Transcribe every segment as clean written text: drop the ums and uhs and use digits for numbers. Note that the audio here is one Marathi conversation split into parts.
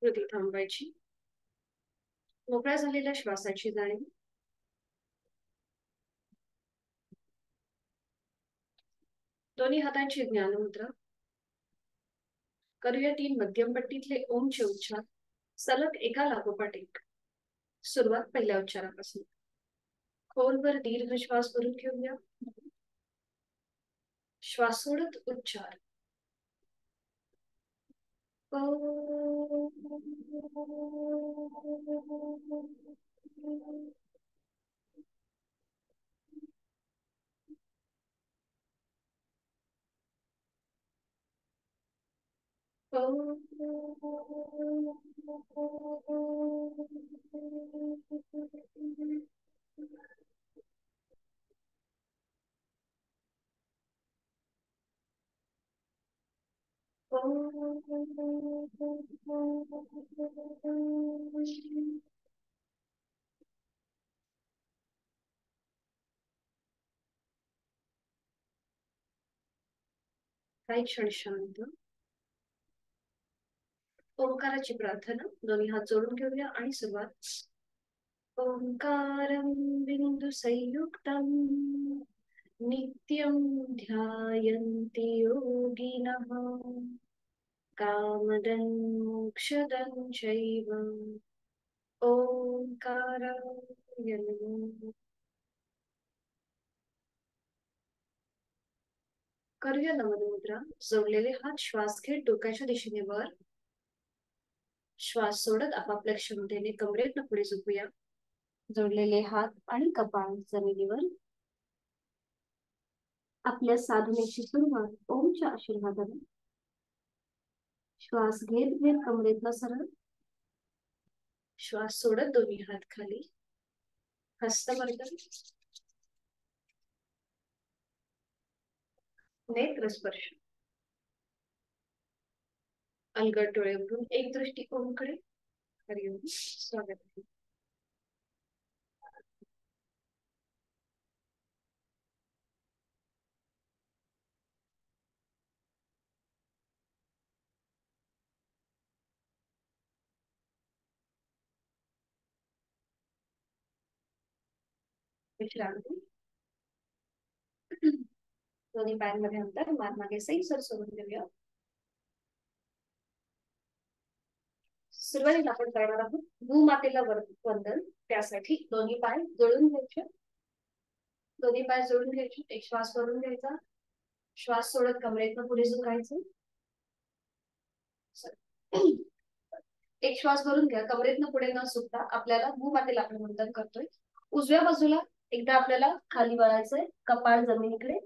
कृती थांबवायची. मोकळ्या झालेल्या श्वासाची जाणीव. दोन्ही हातांची ज्ञानमुद्रा. करूया 3 मध्यमपट्टीतले ओमचे उच्चार सलग एका लागोपाठ एक. सुरुवात पहिल्या उच्चारापासून. खोलवर दीर्घ श्वास भरून घेऊया. श्वास सोडत उच्चार. काही क्षण शांत. ओंकाराची प्रार्थना. दोन्ही हात जोडून घेऊया आणि सुरुवात. ओंकारं बिंदु संयुक्तं नित्यं ध्यायन्ति योगिनः कामदं मोक्षदं चैव. ओंकाराय नमः. करूया नमनमुद्रा. जोडलेले हात श्वास घेत डोक्याच्या दिशेने वर. श्वास सोडत आपापल्या क्षमतेने कमरेतनं पुढे झुकूया. जोडलेले हात आणि कपाळ जमिनीवर. आपल्या साधनेची सुरुवात ओमच्या आशीर्वादाने. श्वास घेत घेत कमरेतनं सरळ. श्वास सोडत दोन्ही हात खाली. हस्तमर्दन. नेत्र स्पर्श. अलगद डोळे उघडून एक दृष्टी ओमकडे. हरिओम. स्वागत आहे. विश्रांती. दोन्ही पायांमध्ये अंतर. मान मागे सैल सोडून देऊया. सुरुवातीला आपण करणार आहोत भूमातेला वंदन. त्यासाठी दोन्ही पाय जोडून घ्यायचे. दोन्ही पाय जोडून घ्यायचे. एक श्वास भरून घ्यायचा. श्वास सोडत कमरेतनं पुढे झुकायचं. एक श्वास भरून घ्या. कमरेतनं पुढे न सुटता आपल्याला भूमातेला आपण वंदन करतोय. उजव्या बाजूला एकदा आपल्याला खाली वळायचंय. कपाळ जमिनीकडे.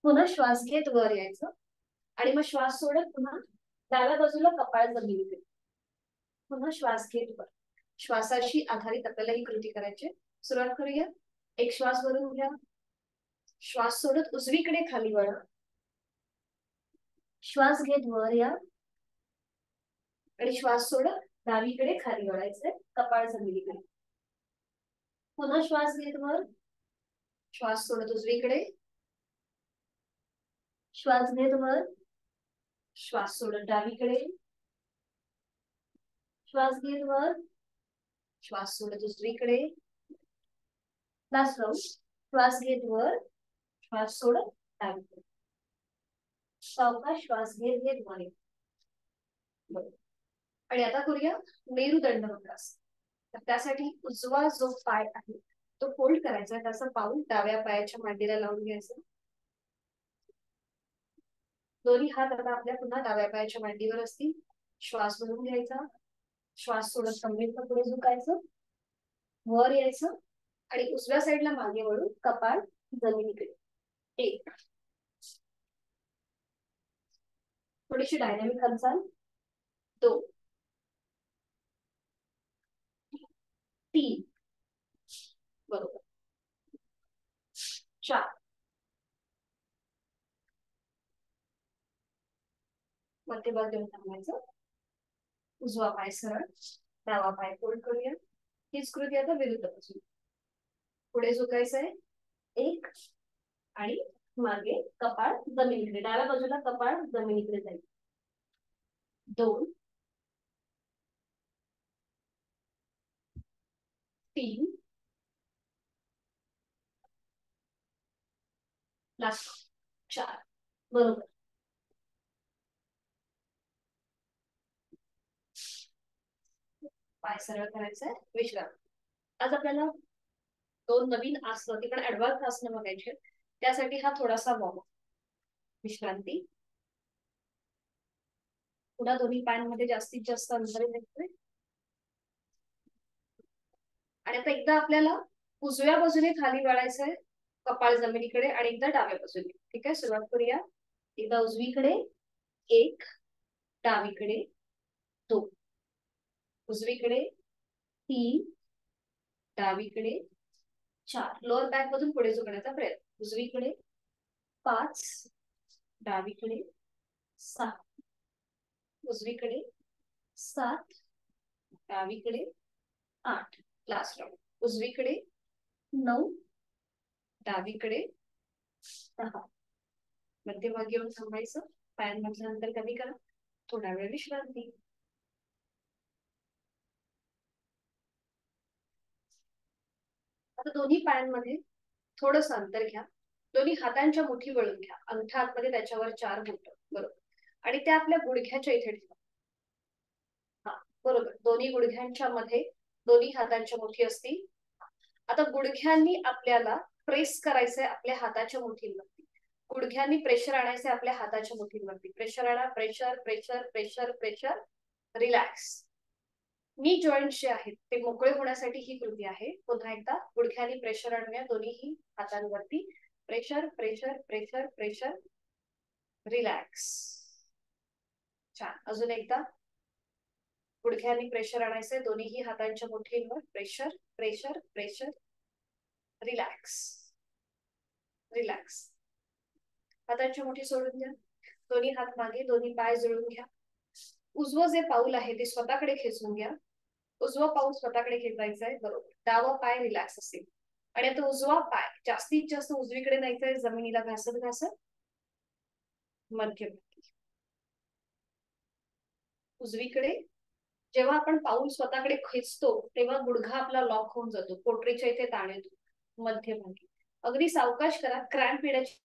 पुन्हा श्वास घेत वर यायचं आणि मग श्वास सोडत पुन्हा डाव्या बाजूला कपाळ जमिनीकडे. पुन्हा श्वास घेत वर. श्वासाशी आधारित आपल्याला ही कृती करायची. सुरुवात करूया. एक श्वास भरून घ्या. श्वास सोडत उजवीकडे खाली वळा. श्वास घेत वर या आणि श्वास सोडत डावीकडे खाली वळायचंय. कपाळ जमिनीकडे. पुन्हा श्वास घेत वर. श्वास सोडत उजवीकडे. श्वास घेत वर. श्वास सोडत डावीकडे. श्वास घेत वर. श्वास सोडत उजवीकडे. Last round. श्वास घेत वर. श्वास सोडत डावीकडे. सावकाश श्वास घेत घेत वर. आणि आता करूया मेरुदंड वक्रासन. तर त्यासाठी उजवा जो पाय आहे तो फोल्ड करायचा. त्याचं पाऊल डाव्या पायाच्या मांडीला लावून घ्यायचं. दोन्ही हात आता आपल्या पुन्हा डाव्या पायाच्या मांडीवर असतील. श्वास भरून घ्यायचा. श्वास सोडत कमरेतनं पुढे झुकायचं. वर यायचं आणि उजव्या साईडला मागे वळून कपाळ जमिनीकडे. एक. थोडीशी डायनॅमिक हालचाल. 2, 3. बरोबर. 4. मध्यभाग देऊन थांबायचं. उजवा पाय सरळ. डावा पाय फोल्ड करूया. हीच कृती आता विरुद्ध बाजू. पुढे झुकायचंय. 1 आणि मागे कपाळ जमिनीकडे. डाव्या बाजूला कपाळ जमिनीकडे जाईल. 2, 3, लास्ट 4. बरोबर. पाय सरळ करायचंय, विश्राम. आज आपल्याला 2 नवीन आसनं, ती पण ऍडव्हान्स आसनं बघायची. त्यासाठी हा थोडासा वॉर्म, विश्रांती. पुन्हा दोन्ही पायांमध्ये जास्तीत जास्त अंतर द्यायचंय. आणि आता एकदा आपल्याला उजव्या बाजूने खाली वळायचंय, कपाळ जमिनीकडे, आणि एकदा डाव्या बाजूने. ठीक आहे, सुरुवात करूया. एकदा उजवीकडे 1, डावीकडे 2, उजवीकडे 3, डावीकडे 4. लोअर बॅक मधून पुढे झुकण्याचा प्रयत्न. उजवीकडे 5, डावीकडे 6, उजवीकडे 7, डावीकडे 8. Last round. उजवीकडे 9, डावीकडे 10. मध्यभागी येऊन थांबायचं. पायांमधलं अंतर कमी करा. थोडा वेळ विश्रांती. आता दोन्ही पायांमध्ये थोडंसं अंतर घ्या. दोन्ही हातांच्या मुठी वळून घ्या. अंगठा आतमध्ये, त्याच्यावर 4 बोट. बरोबर. आणि त्या आपल्या गुडघ्याच्या इथे ठेवा. हा, बरोबर. दोन्ही गुडघ्यांच्या मध्ये दोन्ही हातांच्या मुठी असतील. आता गुडघ्यांनी आपल्याला प्रेस करायचंय आपल्या हाताच्या मुठींवरती. गुडघ्यांनी प्रेशर आणायचंय आपल्या हाताच्या मुठींवरती. प्रेशर आणा. Pressure, pressure, pressure, pressure. Relax. नी जॉईंट जे आहेत ते मोकळे होण्यासाठी ही कृती आहे. पुन्हा एकदा गुडघ्यांनी प्रेशर आणूया दोन्ही हातांवरती. Pressure, pressure, pressure, pressure. Relax. छान. अजून एकदा गुडघ्यांनी प्रेशर आणायचंय दोन्ही हातांच्या मुठींवर. Pressure, pressure, pressure. Relax, relax. हातांची मुठी सोडून द्या. दोन्ही हात मागे, दोन्ही पाय जुळून घ्या. उजवं जे पाऊल आहे ते स्वतःकडे खेचून घ्या. उजवं पाऊल स्वतःकडे खेचायचंय. बरोबर. डावा पाय रिलॅक्स असेल. आणि आता उजवा पाय जास्तीत जास्त उजवीकडे न्यायचंय, जमिनीला घासत घासत. मध्यभागी. उजवीकडे. जेव्हा आपण पाऊल स्वतःकडे खेचतो तेव्हा गुडघा आपला लॉक होऊन जातो. पोटरीच्या इथे ताण येतो. मध्यभागी. अगदी सावकाश करा. क्रॅम्प येण्याची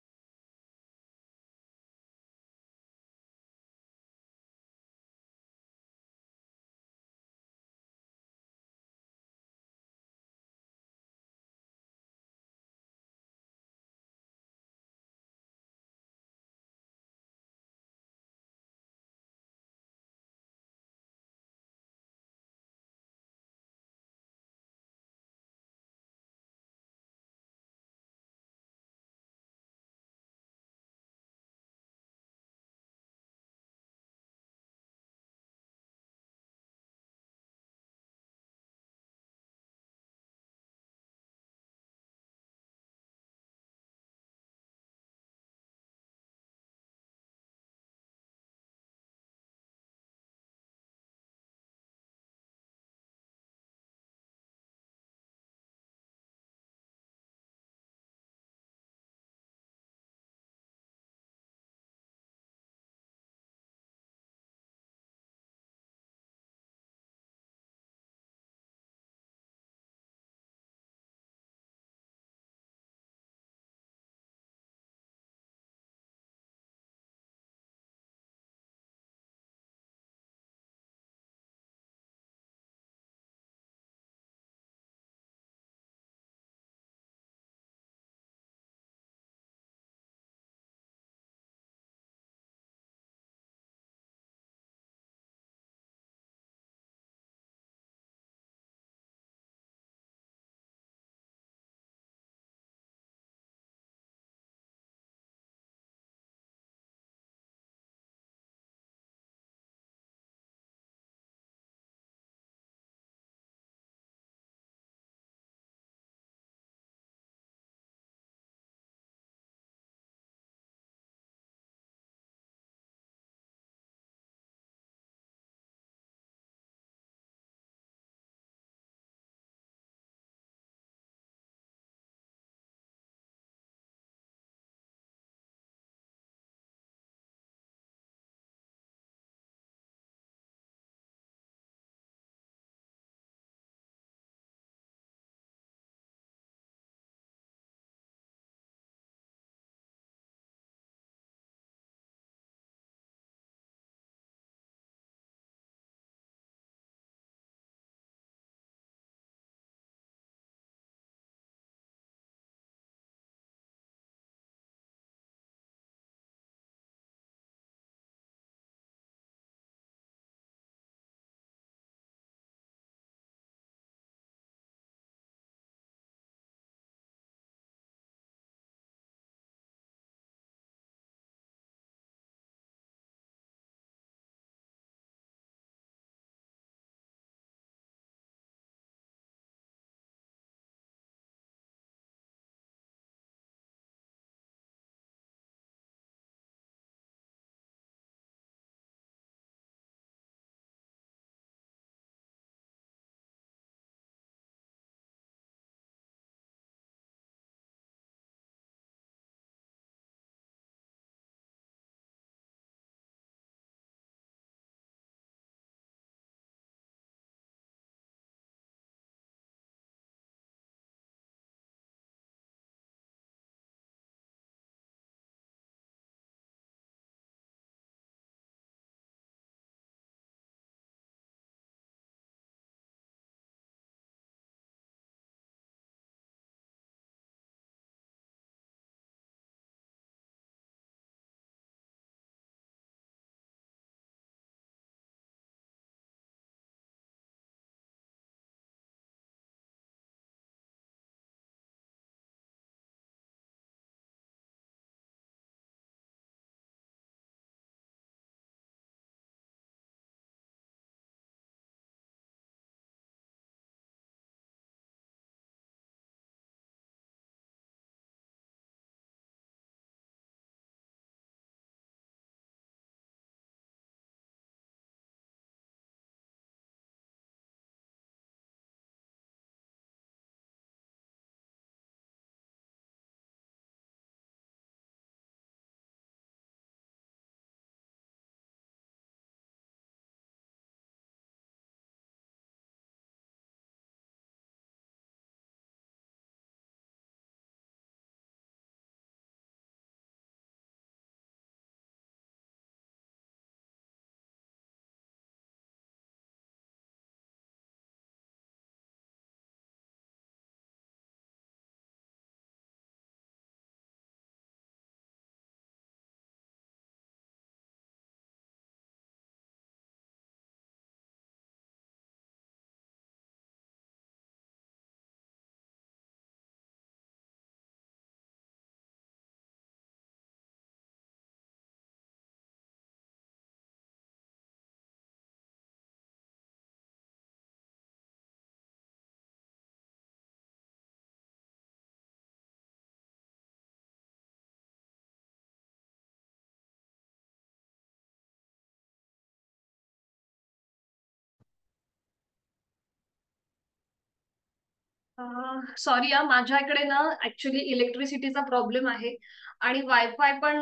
सॉरी माझ्याकडे ना ऍक्च्युली इलेक्ट्रिसिटीचा प्रॉब्लेम आहे आणि वायफाय पण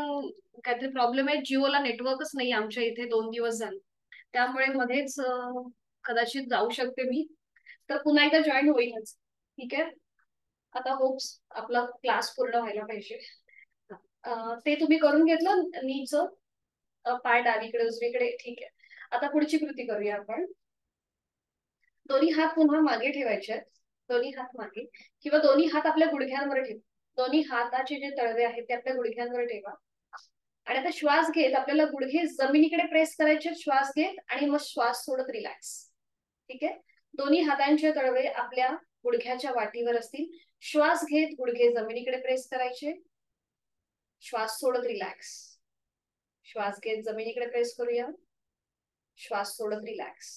काहीतरी प्रॉब्लेम आहे. जिओला नेटवर्कच नाही आमच्या इथे 2 दिवस झाले, त्यामुळे मध्येच कदाचित जाऊ शकते मी. तर पुन्हा एकदा जॉईन होईलच. ठीक आहे. आता होप्स आपला क्लास पूर्ण व्हायला पाहिजे. ते तुम्ही करून घेतलं नीचं पाय डावीकडे उजवीकडे. ठीक आहे. आता पुढची कृती करूया आपण. दोन्ही हात पुन्हा मागे ठेवायचे आहेत. दोन्ही हात मागे किंवा दोन्ही हात आपल्या गुडघ्यांवर ठेवा. दोन्ही हाताचे जे तळवे आहेत ते आपल्या गुडघ्यांवर ठेवा. आणि आता श्वास घेत आपल्याला गुडघे जमिनीकडे प्रेस करायचे. श्वास घेत आणि मग श्वास सोडत रिलॅक्स. ठीक आहे. दोन्ही हातांचे तळवे आपल्या गुडघ्याच्या वाटीवर असतील. श्वास घेत गुडघे जमिनीकडे प्रेस करायचे. श्वास सोडत रिलॅक्स. श्वास घेत जमिनीकडे प्रेस करूया. श्वास सोडत रिलॅक्स.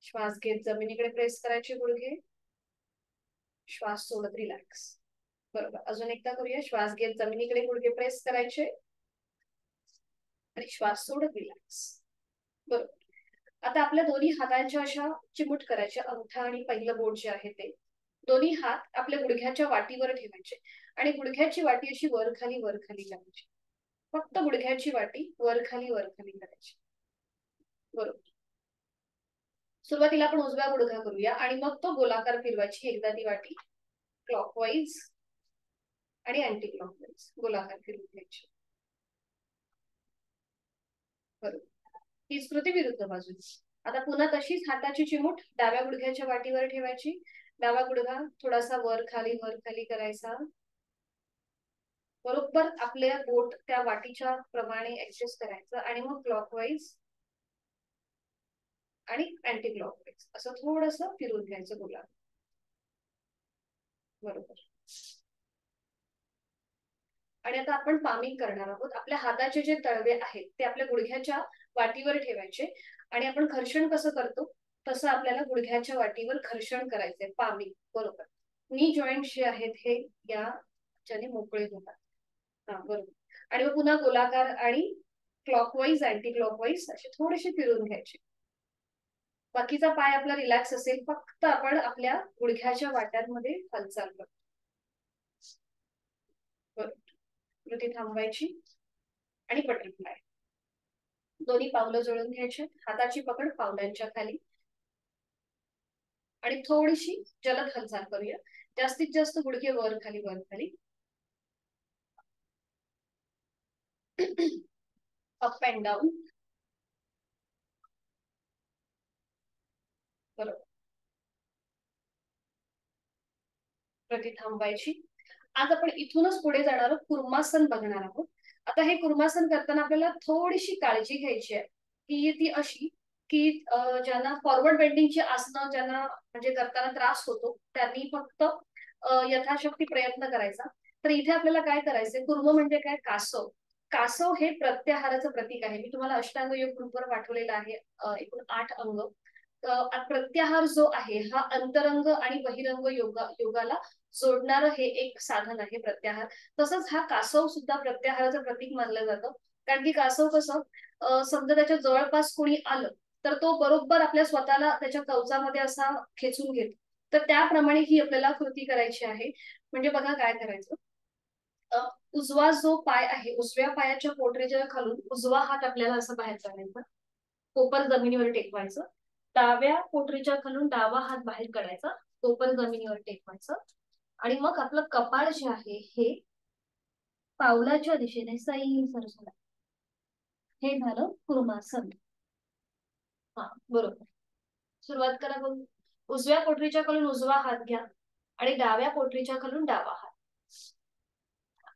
श्वास घेत जमिनीकडे प्रेस करायचे गुडघे. श्वास सोडत रिलॅक्स. बरोबर. अजून एकदा करूया. श्वास घेत जमिनीकडे गुडघे प्रेस करायचे आणि श्वास सोडत रिलॅक्स. बरोबर. आता आपल्या दोन्ही हातांच्या अशा चिमूट करायच्या. अंगठा आणि पहिलं बोट जे आहे ते दोन्ही हात आपल्या गुडघ्याच्या वाटीवर ठेवायचे आणि गुडघ्याची वाटी अशी वर खाली करायची. फक्त गुडघ्याची वाटी वर खाली करायची. बरोबर. सुरुवातीला आपण उजव्या गुडघा करूया आणि मग तो गोलाकार फिरवायची. एकदा ती वाटी क्लॉकवाईज आणि अँटी क्लॉकवाईज गोलाकार फिरवून घ्यायची. बरोबर. हीच कृती विरुद्ध बाजूला. आता पुन्हा तशीच हाताची चिमूट डाव्या गुडघ्याच्या वाटीवर ठेवायची. डावा गुडघा थोडासा वर खाली करायचा. बरोबर आपल्या बोट त्या वाटीच्या प्रमाणे ऍडजस्ट करायचं आणि मग क्लॉकवाईज आणि अँटी क्लॉकवाईज असं थोडस फिरून घ्यायचं गुलाब. बरोबर. आणि आता आपण पामिंग करणार आहोत. आपल्या हाताचे जे तळवे आहेत ते आपल्या गुडघ्याच्या वाटीवर ठेवायचे आणि आपण घर्षण कसं करतो तसं आपल्याला गुडघ्याच्या वाटीवर घर्षण करायचंय. पामिंग. बरोबर. नी जॉईंट जे आहेत हे याच्याने मोकळे होतात. हा बरोबर. आणि मग पुन्हा गोलाकार आणि क्लॉकवाईज अँटी क्लॉकवाईज असे थोडेसे फिरून घ्यायचे. बाकीचा पाय आपला रिलॅक्स असेल. फक्त आपण आपल्या गुडघ्याच्या वाट्यांमध्ये हालचाल करतो. बरोबर. कृती थांबवायची आणि बटरफ्लाय. दोन्ही पावलं जोडून घ्यायचे. हाताची पकड पावलांच्या खाली आणि थोडीशी जलद हालचाल करूया. जास्तीत जास्त गुडघे वर खाली अप अँड डाऊन. बरोबर. प्रति थांबवायची. आज आपण इथूनच पुढे जाणार आहोत. कुर्मासन बघणार आहोत. आता हे कुर्मासन करताना आपल्याला थोडीशी काळजी घ्यायची आहे की ती अशी की ज्यांना फॉरवर्ड बेंडिंगची आसनं ज्यांना म्हणजे करताना त्रास होतो त्यांनी फक्त यथाशक्ती प्रयत्न करायचा. तर इथे आपल्याला काय करायचंय. कुर्म म्हणजे काय. कासव. कासव हे प्रत्याहाराचं प्रतीक आहे. मी तुम्हाला अष्टांग योग ग्रुपवर पाठवलेला आहे. एकूण 8 अंग. प्रत्याहार जो आहे हा अंतरंग आणि बहिरंग योगाला जोडणारं हे एक साधन आहे प्रत्याहार. तसंच हा कासव सुद्धा प्रत्याहाराचं प्रतीक मानलं जातं. कारण की कासव कसं समजा त्याच्या जवळपास कोणी आलं तर तो बरोबर आपल्या स्वतःला त्याच्या कवचामध्ये असा खेचून घेतो. तर त्याप्रमाणे ही आपल्याला कृती करायची आहे. म्हणजे बघा काय करायचं. उजवा जो पाय आहे उजव्या पायाच्या पोटरेच्या खालून उजवा हात आपल्याला असं बाहेर काढायचा. कोपर जमिनीवर टेकवायचं. डाव्या पोटरीच्या खालून डावा हात बाहेर काढायचा. कोपर जमिनीवर टेकवायचं आणि मग आपलं कपाळ जे आहे हे पावलाच्या दिशेने सैल सरसोडा. हे झालं कुर्मासन. हा बरोबर. सुरुवात करा बघू. उजव्या पोटरीच्या खालून उजवा हात घ्या आणि डाव्या पोटरीच्या खालून डावा हात.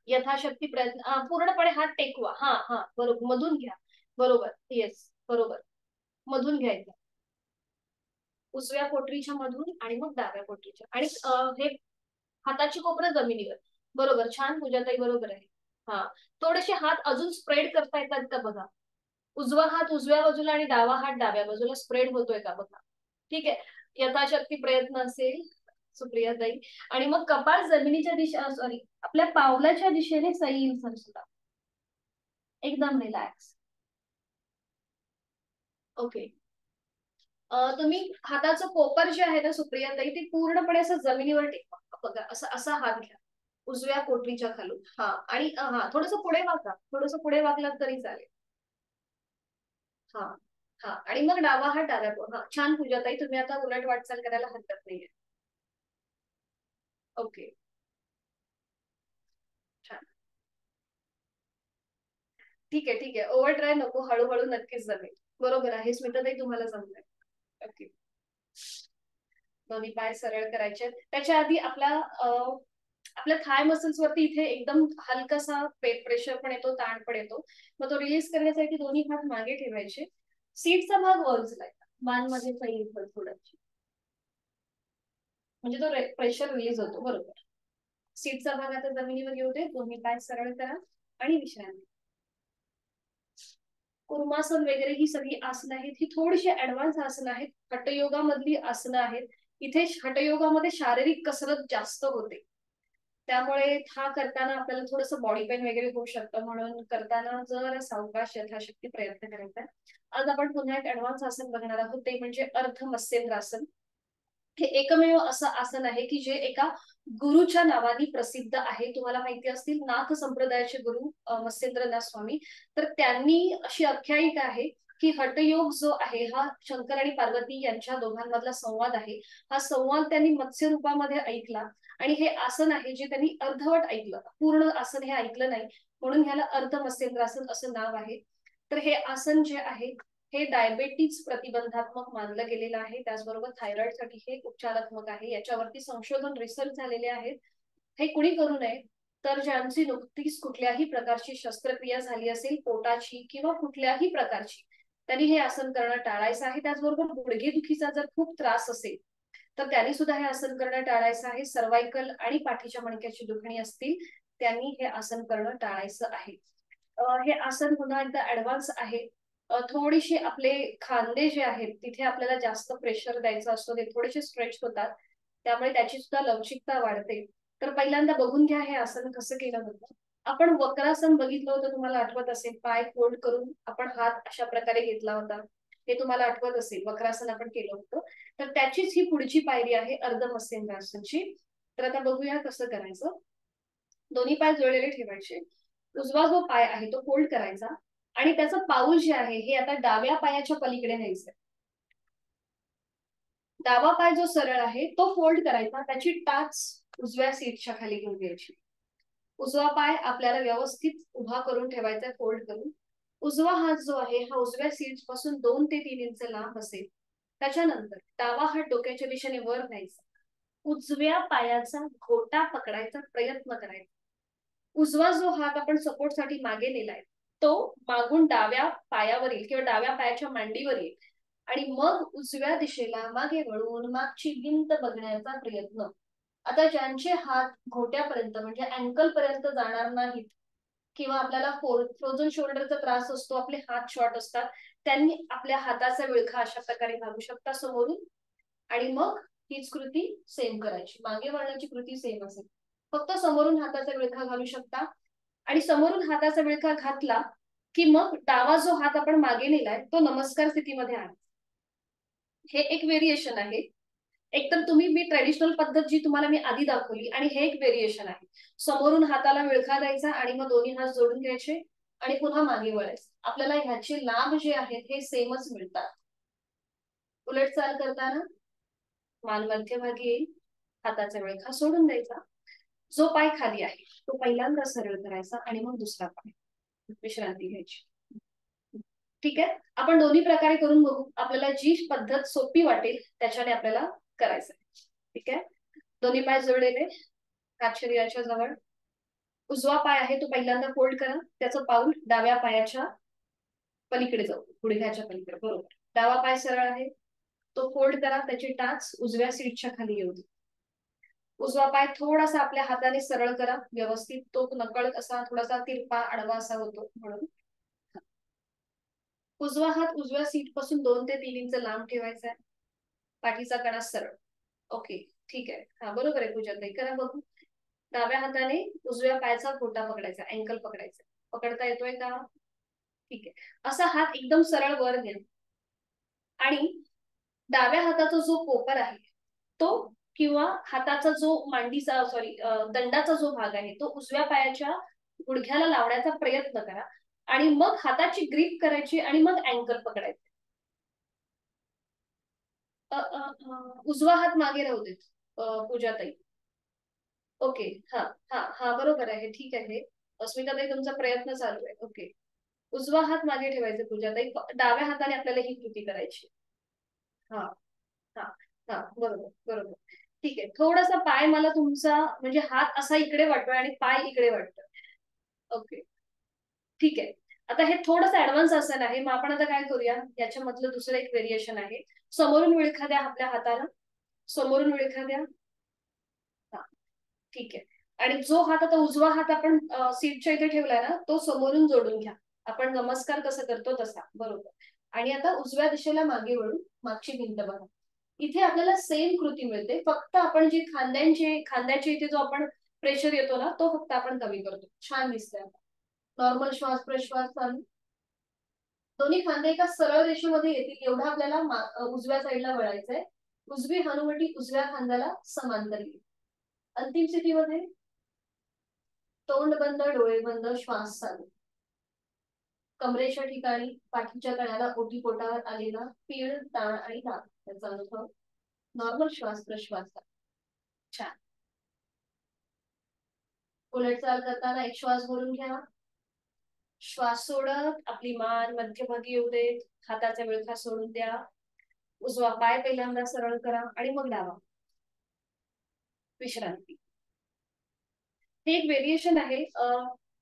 यथाशक्ती प्रयत्न पूर्णपणे हात टेकवा. हा हा बरोबर. मधून घ्या. बरोबर. येस बरोबर. मधून घ्यायचं. उजव्या पोटरीच्या मधून आणि मग डाव्या पोटरीच्या आणि हे हाताची कोपरं जमिनीवर. बरोबर. छान पूजाताई. बरोबर आहे. हा थोडेसे हात अजून स्प्रेड करता येतात का बघा. उजवा हात उजव्या बाजूला आणि डावा हात डाव्या बाजूला स्प्रेड होतोय का बघा. ठीक आहे. यथाशक्ती प्रयत्न असेल सुप्रियाताई. आणि मग कपाळ जमिनीच्या दिशा सॉरी आपल्या पावलाच्या दिशेने सैल सरसुद्धा. एकदम रिलॅक्स. ओके. तुम्ही हाताचं कोपर जे आहे ना सुप्रियाताई, ते पूर्णपणे असं जमिनीवर टेकवा बघा, असं असा हात घ्या उजव्या पोटरीच्या खालून. हा, आणि हा थोडस पुढे वाका, थोडस पुढे वाकलात तरी चालेल. हा. हा, आणि मग डावा हात डाव्या हा छान पूजाताई, तुम्ही आता उलट वाटचाल करायला हरकत नाहीये. ओके, छान. ठीक आहे, ठीक आहे, ओव्हर ट्राय नको, हळूहळू नक्कीच जमेल. बरोबर आहे स्मिताताई, तुम्हाला जमलंय. ओके. दोन्ही पाय सरळ करायचे. त्याच्या आधी आपल्या थाय मसल्स वरती इथे एकदम हलकासा प्रेशर पण येतो, ताण पण येतो. मग तो रिलीज करण्यासाठी दोन्ही हात मागे ठेवायचे. सीटचा भाग वर उचलायचा, मान मध्ये सैल थोडीशी, म्हणजे तो प्रेशर रिलीज होतो. बरोबर. सीटचा भाग आता जमिनीवर येऊ दे, दोन्ही पाय सरळ करा आणि विश्रांती. कुर्मासन वगैरे ही सगळी आसनं आहेत, ही थोडीशी ऍडव्हान्स आसनं आहेत, हठयोगामधली आसनं आहेत. इथे हठयोगामध्ये शारीरिक कसरत जास्त होते, त्यामुळे हा करताना आपल्याला थोडस बॉडी पेन वगैरे होऊ शकतं, म्हणून करताना जर सावकाश यथाशक्ती प्रयत्न करायचा. आज आपण पुन्हा एक ऍडव्हान्स आसन बघणार आहोत, ते म्हणजे अर्ध मत्स्येंद्रासन. हे एकमेव असं आसन आहे की जे एका गुरुच्या नावाने प्रसिद्ध आहे. तुम्हाला माहिती असतील नाथ संप्रदायाचे गुरु मत्स्येंद्रनाथ स्वामी, तर त्यांनी अशी आख्यायिका आहे की हठयोग जो आहे हा शंकर आणि पार्वती यांच्या दोघांमधला संवाद आहे. हा संवाद त्यांनी मत्स्य रूपामध्ये ऐकला, आणि हे आसन आहे जे त्यांनी अर्धवट ऐकलं, पूर्ण आसन हे ऐकलं नाही, म्हणून ह्याला अर्ध मत्स्येंद्रासन असं नाव आहे. तर हे आसन जे आहे हे डायबेटीज प्रतिबंधात्मक मानलं गेलेलं आहे, त्याचबरोबर थायरॉइड साठी हे उपचारात्मक आहे. याच्यावरती संशोधन रिसर्च झालेले आहेत. हे कुणी करू नये तर ज्यांची नुकतीच कुठल्याही प्रकारची शस्त्रक्रिया झाली असेल, पोटाची किंवा कुठल्याही प्रकारची, त्यांनी हे आसन करणं टाळायचं आहे. त्याचबरोबर गुडघेदुखीचा जर खूप त्रास असेल तर त्यांनी सुद्धा हे आसन करणं टाळायचं आहे. सर्वायकल आणि पाठीच्या मणक्याची दुखणी असतील त्यांनी हे आसन करणं टाळायचं आहे. हे आसन पुन्हा एकदा ऍडव्हान्स आहे. थोडीशी आपले खांदे जे आहेत तिथे आपल्याला जास्त प्रेशर द्यायचं असतो, ते थोडेसे स्ट्रेच होतात, त्यामुळे त्याची सुद्धा लवचिकता वाढते. तर पहिल्यांदा बघून घ्या हे आसन कसं केलं जातं. आपण वक्रासन बघितलं होतं, तुम्हाला आठवत असेल, पाय फोल्ड करून आपण हात अशा प्रकारे घेतला होता, हे तुम्हाला आठवत असेल, वक्रासन आपण केलं होतं. तर त्याचीच ही पुढची पायरी आहे अर्ध मत्स्येंद्रासनची. तर आता बघूया कसं करायचं. दोन्ही पाय जोडलेले ठेवायचे, उजवा जो पाय आहे तो फोल्ड करायचा, आणि त्याचं पाऊल जे आहे हे आता डाव्या पायाच्या पलीकडे न्यायचं. डावा पाय जो सरळ आहे तो फोल्ड करायचा, त्याची टाच उजव्या सीटच्या खाली घेऊन घ्यायची. उजवा पाय आपल्याला व्यवस्थित उभा करून ठेवायचा, फोल्ड करून. उजवा हात जो आहे हा उजव्या सीट पासून 2 ते 3 इंच लांब असेल. त्याच्यानंतर डावा हात डोक्याच्या दिशेने वर न्यायचा, उजव्या पायाचा घोटा पकडायचा प्रयत्न करायचा. उजवा जो हात आपण सपोर्टसाठी मागे नेलाय तो मागून डाव्या पायावरील किंवा डाव्या पायाच्या मांडीवर येईल, आणि मग उजव्या दिशेला मागे वळून मागची भिंत बघण्याचा प्रयत्न. आता ज्यांचे हात घोट्यापर्यंत म्हणजे अँकल पर्यंत जाणार नाहीत, किंवा आपल्याला फ्रोझन शोल्डरचा त्रास असतो, आपले हात शॉर्ट असतात, त्यांनी आपल्या हाताचा विळखा अशा प्रकारे घालू शकता समोरून, आणि मग हीच कृती सेम करायची. मागे वळण्याची कृती सेम असेल, फक्त समोरून हाताचा विळखा घालू शकता. आणि समोरून हाताचा विळखा घातला की मग डावा जो हात आपण मागे नेलाय तो नमस्कार स्थितीमध्ये आहे. हे एक व्हेरिएशन आहे. एकतर तुम्ही मी ट्रेडिशनल पद्धत जी तुम्हाला मी आधी दाखवली, आणि हे एक व्हेरिएशन आहे. समोरून हाताला विळखा द्यायचा आणि मग दोन्ही हात जोडून घ्यायचे आणि पुन्हा मागे वळायचे. आपल्याला ह्याचे लाभ जे आहेत हे सेमच मिळतात. उलट चाल करताना मान मध्यभागी येईल, हाताचा विळखा सोडून द्यायचा, जो पाय खाली आहे तो पहिल्यांदा सरळ करायचा आणि मग दुसरा पाय, विश्रांती घ्यायची. ठीक आहे, आपण दोन्ही प्रकारे करून बघू, आपल्याला जी पद्धत सोपी वाटेल त्याच्याने आपल्याला करायचं. ठीक आहे, दोन्ही पाय जोडलेले, हात शरीराच्या जवळ. उजवा पाय आहे तो पहिल्यांदा फोल्ड करा, त्याचं पाऊल डाव्या पायाच्या पलीकडे जाऊ, गुडघ्याच्या पलीकडे. बरोबर. डावा पाय सरळ आहे तो फोल्ड करा, त्याची टाच उजव्या सीटच्या खाली येऊ दे. उजवा पाय थोडासा आपल्या हाताने सरळ करा व्यवस्थित, तो नकळत असा थोडासा तिरपा आडवा असा होतो म्हणून. उजवा हात उजव्या सीट पासून 2 ते 3 इंच लांब ठेवायचा आहे, पाठीचा कणा सरळ. ओके, ठीक आहे. हा, बरोबर आहे पूजाताई, करा बघू. डाव्या हाताने उजव्या पायाचा घोटा पकडायचा, अँकल पकडायचा. पकडता येतोय का? ठीक आहे. असा हात एकदम सरळ वर घ्या, आणि डाव्या हाताचा जो पोपर आहे तो किंवा हाताचा जो मांडीचा दंडाचा जो भाग आहे तो उजव्या पायाच्या गुडघ्याला लावण्याचा प्रयत्न करा आणि मग हाताची ग्रीप करायची आणि मग अँकर पकडायचे. उजवा हात मागे राहू देत पूजाताई. ओके. हा हा हा बरोबर आहे, ठीक आहे. अस्मिताताई तुमचा प्रयत्न चालू आहे. ओके. उजवा हात मागे ठेवायचा पूजाताई, डाव्या हाताने आपल्याला ही कृती करायची. हा हा हा बरोबर बरोबर. ठीक आहे. थोडासा पाय मला तुमचा म्हणजे हात असा इकडे वाटतोय आणि पाय इकडे वाटतोय. ओके ठीक आहे. आता हे थोडंसं ऍडव्हान्स आसन आहे. मग आपण आता काय करूया, याच्यामधलं दुसरं एक व्हेरिएशन आहे. समोरून विळखा द्या आपल्या हाताला, समोरून विळखा द्या. हा ठीक आहे. आणि जो हात आता उजवा हात आपण सीटच्या इथे ठेवलाय ना तो समोरून जोडून घ्या. आपण नमस्कार कसं करतो तसा, बरोबर. आणि आता उजव्या दिशेला मागे वळून मागची भिंत बघा. इथे आपल्याला सेम कृती मिळते, फक्त आपण जी खांद्याच्या इथे जो आपण प्रेशर येतो ना तो फक्त आपण कमी करतो. छान दिसतंय. नॉर्मल श्वास प्रश्वास चालू. दोन्ही खांदे एका सरळ रेषेमध्ये येतील एवढा आपल्याला उजव्या साईडला वळायचंय. उजवी हनुवटी उजव्या खांद्याला समांतर येईल. अंतिम स्थितीमध्ये तोंड बंद, डोळे बंद, श्वास चालू. कमरेच्या ठिकाणी पाठीच्या कण्याला ओटीपोटावर आलेला पीळ, ताण आणि दाब याचा अनुभव. नॉर्मल श्वास प्रश्वास. छान. उलट चाल करताना एक श्वास भरून घ्या. श्वास सोडत आपली मान मध्यभागी येऊ देत. हाताचा विळखा सोडून द्या. उजवा पाय पहिल्यांदा सरळ करा आणि मग डावा. विश्रांती. हे एक व्हेरिएशन आहे.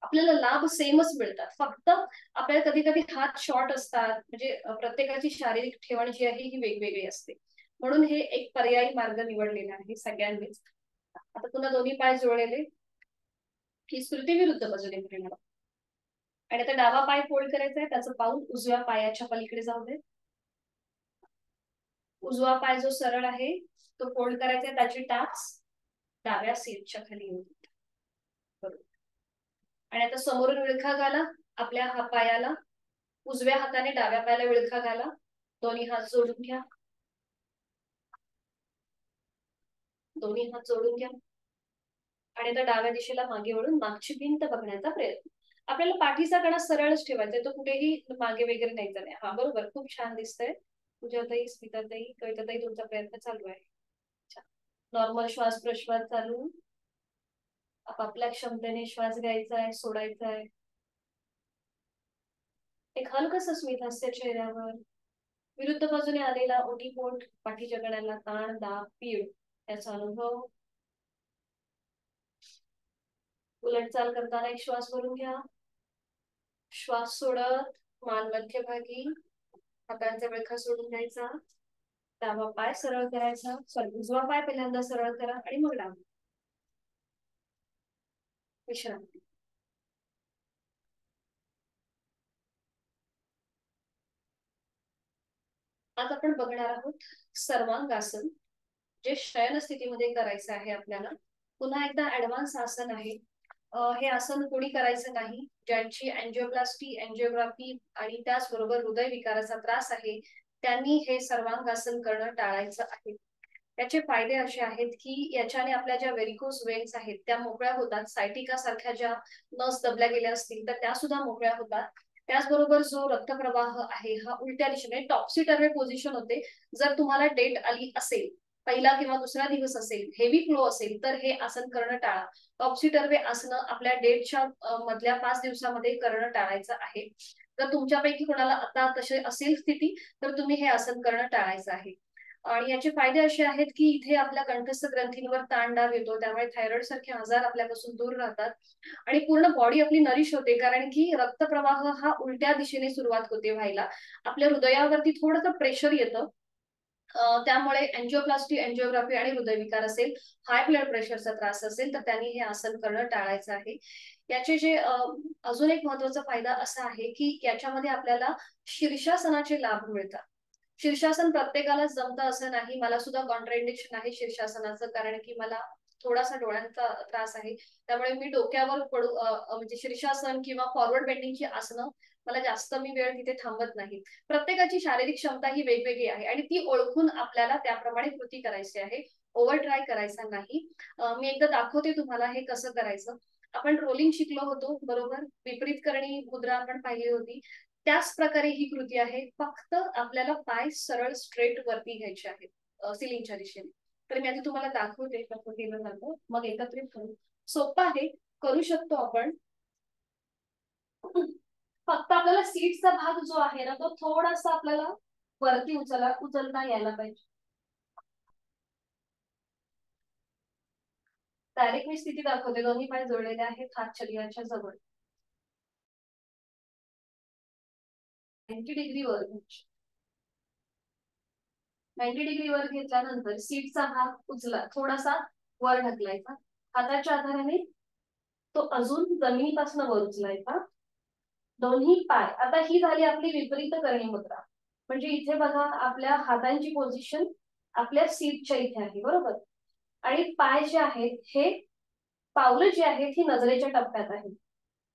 आपल्याला लाभ सेमच मिळतात, फक्त आपल्याला कधी कधी हात शॉर्ट असतात, म्हणजे प्रत्येकाची शारीरिक ठेवण जी आहे ही वेगवेगळी असते. म्हणून हे एक पर्यायी मार्ग निवडलेला आहे सगळ्यांनीच. आता पुन्हा दोन्ही पाय जोडलेले ही स्मृती विरुद्ध बाजूने फिरणार. आणि आता डावा पाय फोल्ड करायचा आहे, त्याचं पाऊल उजव्या पायाच्या पलीकडे जाऊ दे. उजवा पाय जो सरळ आहे तो फोल्ड करायचा आहे, त्याची टाच डाव्या सीटच्या खाली येऊ दे. बरोबर. आणि आता समोरून विळखा घाला आपल्या हा पायाला. उजव्या हाताने डाव्या पायाला विळखा घाला. दोन्ही हात जोडून घ्या. दोन्ही हात जोडून घ्या. आणि आता डाव्या दिशेला मागे वळून मागची भिंत बघण्याचा प्रयत्न. आपल्याला पाठीचा कणा सरळच ठेवायचा आहे, तो कुठेही मागे वगैरे न्यायचा नाही. हा बरोबर, खूप छान दिसतंय. पूजाताई, स्मिताताई, कविताताई तुमचा प्रयत्न चालू आहे. नॉर्मल श्वास प्रश्वास चालू. आपापल्या क्षमतेने श्वास घ्यायचा आहे, सोडायचा आहे. एक हलकस स्मित हास्य चेहऱ्यावर. विरुद्ध बाजूने आलेला ओटीपोट, पाठीच्या कण्याला ताण, दाब, पीळ याचा अनुभव. उलट चाल करताना एक श्वास भरून घ्या. श्वास सोडत मान मध्यभागी, हातांचा विळखा सोडून द्यायचा. डावा पाय सरळ करायचा, उजवा पाय पहिल्यांदा सरळ करा आणि मग डावा. विश्रांती. आज आपण बघणार आहोत सर्वांगासन, जे शयन स्थितीमध्ये करायचं आहे आपल्याला. पुन्हा एकदा ऍडव्हान्स आसन आहे. हे आसन कोणी करायचं नाही ज्यांची अँजिओप्लास्टी, अँजिओग्राफी आणि त्याचबरोबर हृदयविकाराचा त्रास आहे, त्यांनी हे सर्वांगासन करणं टाळायचं आहे. याचे फायदे असे आहेत की याच्याने आपल्या ज्या व्हेरिकोज वेन्स आहेत त्या मोकळ्या होतात. सायटिका सारख्या ज्या नस दबल्या गेल्या असतील तर त्या सुद्धा मोकळ्या होतात. त्याचबरोबर जो रक्तप्रवाह आहे हा उलट्या दिशेने टॉप्सी टर्वे पोझिशन होते. जर तुम्हाला डेट आली असेल, पहिला किंवा दुसरा दिवस असेल, हेवी फ्लो असेल, तर हे आसन करणं टाळा. टॉप्सी टर्वे आसनं आपल्या डेटच्या मधल्या 5 दिवसामध्ये करणं टाळायचं आहे. जर तुमच्यापैकी कोणाला आता तसे असेल स्थिती तर तुम्ही हे आसन करणं टाळायचं आहे. आणि याचे फायदे असे आहेत की इथे आपल्या कंठस्थ ग्रंथींवर ताणदाब येतो, त्यामुळे थायरॉइड सारखे आजार आपल्यापासून दूर राहतात. आणि पूर्ण बॉडी आपली नरिश होते, कारण की रक्तप्रवाह हा उलट्या दिशेने सुरुवात होते व्हायला. आपल्या हृदयावरती थोडंसं प्रेशर येतं. त्यामुळे अँजिओप्लास्टी, अँजिओग्राफी आणि हृदयविकार असेल, हाय ब्लड प्रेशरचा त्रास असेल तर त्यांनी हे आसन करणं टाळायचं आहे. याचे जे अजून एक महत्वाचा फायदा असा आहे की याच्यामध्ये आपल्याला शीर्षासनाचे लाभ मिळतात. शीर्षासन प्रत्येकाला जमतं असं नाही. मला सुद्धा कॉन्ट्राइंडिक्शन आहे शीर्षासनाचं, कारण की मला थोडासा डोळ्यांचा त्रास आहे, त्यामुळे मी डोक्यावर पडू म्हणजे शीर्षासन किंवा फॉरवर्ड बेंडिंगची आसनं मला जास्त मी वेळ तिथे थांबत नाही. प्रत्येकाची शारीरिक क्षमता ही वेगवेगळी आहे आणि ती ओळखून आपल्याला त्याप्रमाणे कृती करायची आहे. ओव्हर ट्राय करायचा नाही. मी एकदा दाखवते तुम्हाला हे कसं करायचं. आपण रोलिंग शिकलो होतो बरोबर, विपरीत करणी मुद्रा आपण पाहिली होती. त्याच प्रकारे ही कृती आहे, फक्त आपल्याला पाय सरळ स्ट्रेट वरती घ्यायचे आहेत सिलिंगच्या दिशेने. तर मी आधी तुम्हाला दाखवते कसं केलं जातं, मग एकत्रित करू. सोपं आहे, करू शकतो आपण. फक्त आपल्याला सीटचा भाग जो आहे ना, तो थोडासा आपल्याला वरती उचलता यायला पाहिजे. डायरेक्ट मी स्थिती दाखवते, दोन्ही पाय जोडलेले आहेत, हात शरीराच्या जवळ. 90 डिग्री वर 90 डिग्री वर घेतल्यानंतर सीटचा भाग उचला, थोडासा वर ढकलायचा. हाताच्या आधाराने तो अजून जमिनीपासून वर उचलायचा. दोन्ही पाय, आता ही झाली आपली विपरीत करणी मुद्रा. म्हणजे इथे बघा आपल्या हातांची पोझिशन आपल्या सीटच्या इथे आहे बरोबर, आणि पाय जे आहेत हे पावलं जी आहेत ही नजरेच्या टप्प्यात आहेत.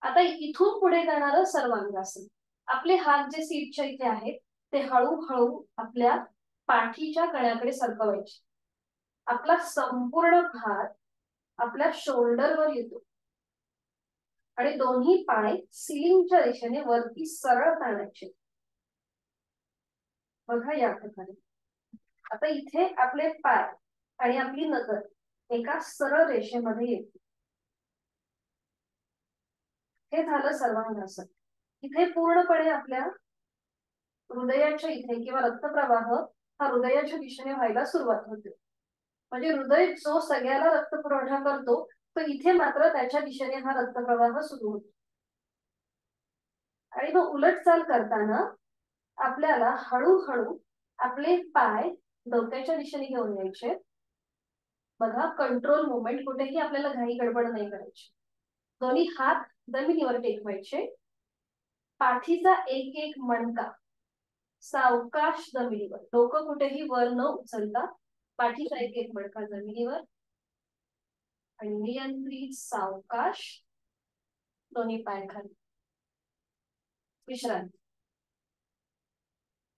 आता इथून पुढे जाणारं सर्वांगासन. आपले हात जे सीटच्या इथे आहेत ते हळूहळू आपल्या पाठीच्या कण्याकडे सरकवायचे. आपला संपूर्ण भार आपल्या शोल्डरवर येतो आणि दोन्ही पाय सिलिंगच्या दिशेने वरती सरळ ताणायचे. बघा या प्रकारे. आता इथे आपले पाय आणि आपली नजर एका सरळ रेषेमध्ये येते. हे झालं सर्वांगासन. इथे पूर्णपणे आपल्या हृदयाच्या इथे किंवा रक्तप्रवाह हा हृदयाच्या दिशेने व्हायला सुरुवात होते. म्हणजे हृदय जो सगळ्याला रक्तपुरवठा करतो, तो इथे मात्र त्याच्या दिशेने हा रक्तप्रवाह सुरू होतो. आणि मग उलट चाल करताना आपल्याला हळूहळू आपले पाय डोक्याच्या दिशेने घेऊन यायचे. बघा कंट्रोल मुवमेंट, कुठेही आपल्याला घाई गडबड नाही करायची. दोन्ही हात जमिनीवर टेकवायचे. पाठीचा एक एक मणका सावकाश जमिनीवर, डोकं कुठेही वर न उचलता पाठीचा एक एक मणका जमिनीवर आणि नियंत्रित सावकाश दोन्ही पाय खाली. विश्रांती.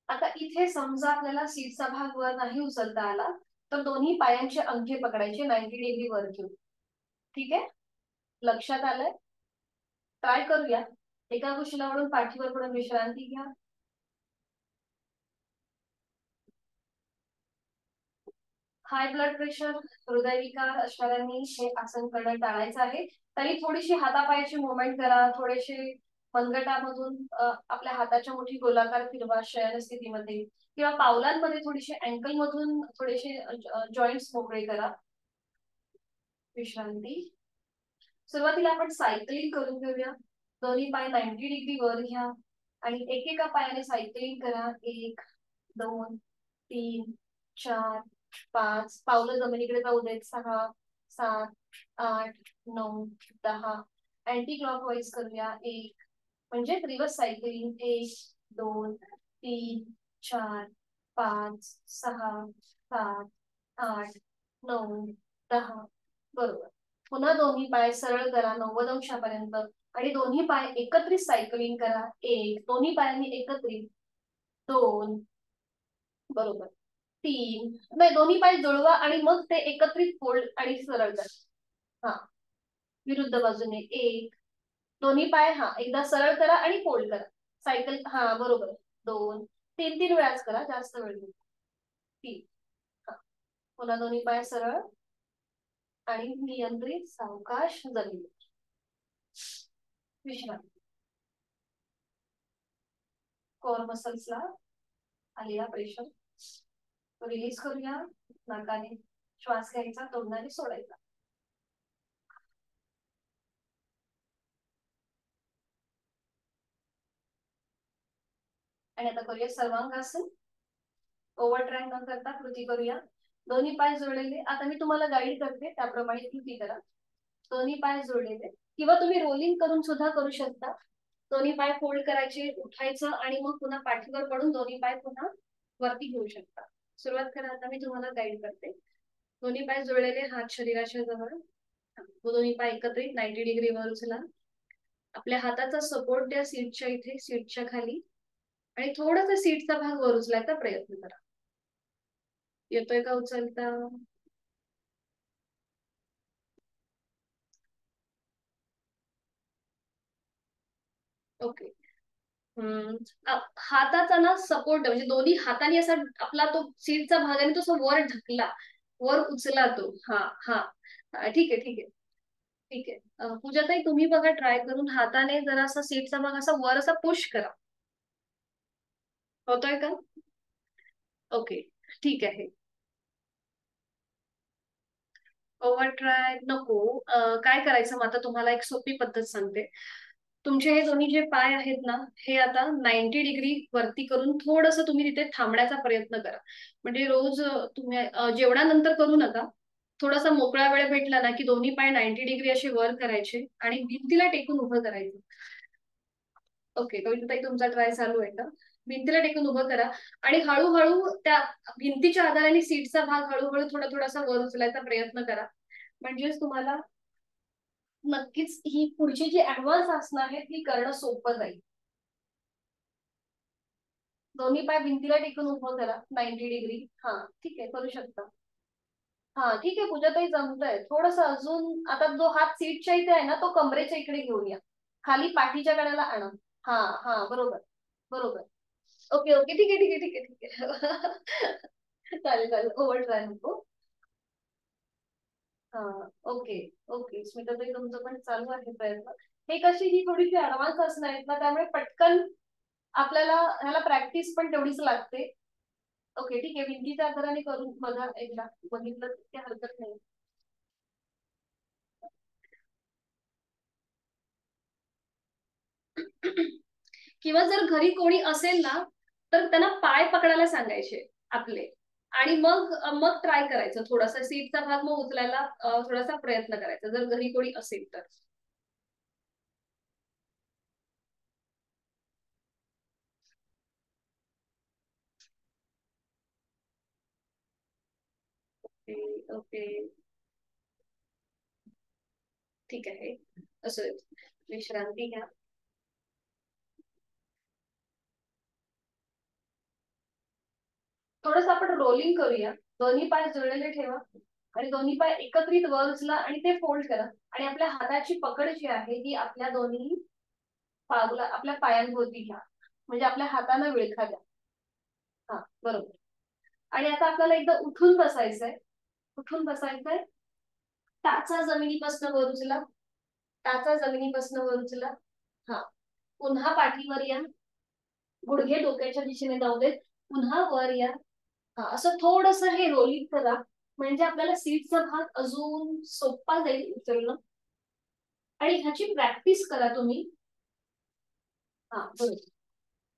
आता इथे समजा आपल्याला सीटचा भाग वर नाही उचलता आला तर दोन्ही पायांचे अंगठे पकडायचे 90 डिग्री वर घेऊन. ठीक आहे, लक्षात आलंय? ट्राय करूया. एका कुशलावरून पाठीवर पडून विश्रांती घ्या. हाय ब्लड प्रेशर, हृदयविकार असणाऱ्यांनी हे आसन करणं टाळायचं आहे. तरी थोडीशी हातापायाची मुवमेंट करा, थोडेसे मनगटामधून आपल्या हाताच्या मुठी गोलाकार फिरवा शयन स्थितीमध्ये, किंवा पावलांमध्ये थोडीशी अँकल मधून थोडेसे जॉईंट्स मोकळे करा. विश्रांती. सुरुवातीला आपण सायकलिंग करून घेऊया. दोन्ही पाय 90 डिग्री वर घ्या आणि एकेका पायाने सायकलिंग करा. 1 2 3 4 5, पावलं जमिनीकडे जाऊ देत. 6 7 8 9 10. अँटी क्लॉकवाईज करूया. 1 म्हणजे रिव्हर्स सायकलिंग. 1 2 3 4 5 6 7 8 9 10. बरोबर. पुन्हा दोन्ही पाय सरळ करा 90 अंशापर्यंत आणि दोन्ही पाय एकत्रित सायकलिंग करा. 1 दोन्ही पायांनी एकत्रित. 2 बरोबर. 3 नाही, दोन्ही पाय जुळवा आणि मग ते एकत्रित फोल्ड आणि सरळ करा. हा, विरुद्ध बाजूने. 1 दोन्ही पाय हा एकदा सरळ करा आणि फोल्ड करा. सायकल हा बरोबर. 2 3 3 वेळाच करा, जास्त वेळ नाही. 3 पुन्हा दोन्ही पाय सरळ आणि नियंत्रित सावकाश जमीन. विश्रांती. कोर मसल्सला आलेला प्रेशर रिलीज करूया. नाकाने श्वास घ्यायचा, तोंडाने सोडायचा. आणि आता करूया सर्वांगासन. ओव्हर ट्राय न करता कृती करूया. दोन्ही पाय जोडलेले. आता मी तुम्हाला गाईड करते, त्याप्रमाणे कृती करा. दोन्ही पाय जोडलेले, किंवा तुम्ही रोलिंग करून सुद्धा करू शकता. दोन्ही पाय फोल्ड करायचे, उठायचं आणि मग पुन्हा पाठीवर पडून दोन्ही पाय पुन्हा वरती घेऊ शकता. सुरुवात करा. आता मी तुम्हाला गाईड करते. दोन्ही पाय जुळलेले, हात शरीराच्या जवळ. दोन्ही पाय एकत्रित 90 डिग्री वर उचला. आपल्या हाताचा सपोर्ट द्या सीटच्या इथे, सीटच्या खाली, आणि थोडासा सीटचा भाग वर उचलायचा प्रयत्न करा. येतोय का उचलता? ओके. हाताचा ना सपोर्ट म्हणजे दोन्ही हाताने असा आपला तो सीटचा भाग आहे तो वर ढकला, वर उचला तो. हा. हा. ठीक आहे, ठीक आहे, ठीक आहे. पूजाताई, तुम्ही बघा ट्राय करून हाताने जरा असा सीटचा भाग असा वर असा पुश करा. होतोय का? ओके, ठीक आहे. ओव्हर ट्राय नको. काय करायचं मग आता तुम्हाला एक सोपी पद्धत सांगते. तुमचे हे दोन्ही जे पाय आहेत ना, हे आता 90 डिग्री वरती करून थोडस तुम्ही तिथे थांबण्याचा प्रयत्न करा. म्हणजे रोज तुम्ही जेवणानंतर करू नका. थोडासा मोकळा वेळ भेटला ना की दोन्ही पाय 90 डिग्री असे वर करायचे आणि भिंतीला टेकून उभं करायचं. ओके, कविताताई तुमचा ट्राय चालू आहे का? भिंतीला टेकून उभं करा आणि हळूहळू त्या भिंतीच्या आधाराने सीटचा भाग हळूहळू थोडा थोडासा वर उचलायचा प्रयत्न करा. म्हणजेच तुम्हाला नक्कीच ही पुढची जी ऍडव्हान्स आसनं आहेत ती करणं सोपं जाईल. दोन्ही पाय भिंतीला टेकून उभं करा 90 डिग्री. हा, ठीक आहे, करू शकता. हा, ठीक आहे पूजाताई, जमतंय. थोडस अजून आता जो हात सीटच्या इथे आहे ना तो कमरेच्या इकडे घेऊन या, खाली पाठीच्या कड्याला आणा. हा. हा, बरोबर, बरोबर. ओके, ओके, ठीक आहे, ठीक आहे, ठीक आहे, ठीक आहे. चालेल, चालेल, ओव्हर ट्राय नको. हा. ओके, ओके, स्मिताताई तुमचं पण चालू आहे प्रयत्न. हे कशी ही थोडीशी ऍडव्हान्स असणार आहेत ना, त्यामुळे पटकन आपल्याला ह्याला प्रॅक्टिस पण तेवढीच लागते. ओके, ठीक आहे, भिंतीच्या आधाराने करून बघा एकदा, बघितलं तर काही हरकत नाही. किंवा जर घरी कोणी असेल ना तर त्यांना पाय पकडायला सांगायचे आपले, आणि मग मग ट्राय करायचं थोडासा सीटचा भाग मग उचलायला थोडासा प्रयत्न करायचा जर घरी कोणी असेल तर. ओके, ओके, ठीक आहे. असं विश्रांती घ्या. थोडस आपण रोलिंग करूया. दोन्ही पाय जुळलेले ठेवा आणि दोन्ही पाय एकत्रित वर उचला आणि ते फोल्ड करा. आणि आपल्या हाताची पकड जी आहे ती आपल्या दोन्ही पावला आपल्या पायांभोवती घ्या, म्हणजे आपल्या हाताला विळखा द्या. हा, बरोबर. आणि आता आपल्याला एकदा उठून बसायचंय. उठून बसायचंय. टाचा जमिनीपासून वर उचला. टाचा जमिनीपासून वर उचला. हा. पुन्हा पाठीवर या. गुडघे डोक्याच्या दिशेने जाऊ देत. पुन्हा वर या. हा, असं थोडस हे रोलिंग करा, म्हणजे आपल्याला सीटचा भाग अजून सोपा जाईल उचलणं. आणि ह्याची प्रॅक्टिस करा तुम्ही. हा, बरोबर.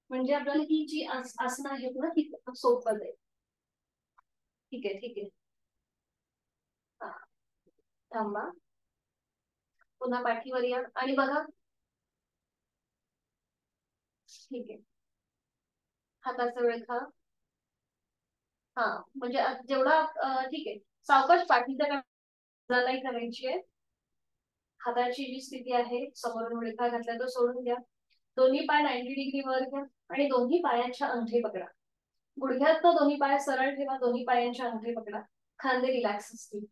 म्हणजे आपल्याला ही जी आसनं आहेत ना ती सोपं जाईल. ठीक आहे, ठीक आहे. हा, थांबा. पुन्हा पाठीवर या आणि बघा. ठीक आहे. हाताचा विळखा. हा, म्हणजे जेवढा ठीक आहे. सावकाश पाठीच्या कडेला नाही करायची आहे. हाताची जी स्थिती आहे, समोरून विळखा घातला तो सोडून द्या. दोन्ही पाय 90 डिग्री वर घ्या आणि दोन्ही पायांच्या अंगठे पकडा. गुडघ्यात दोन्ही पाय सरळ ठेवा, दोन्ही पायांच्या अंगठे पकडा. खांदे रिलॅक्स असतील.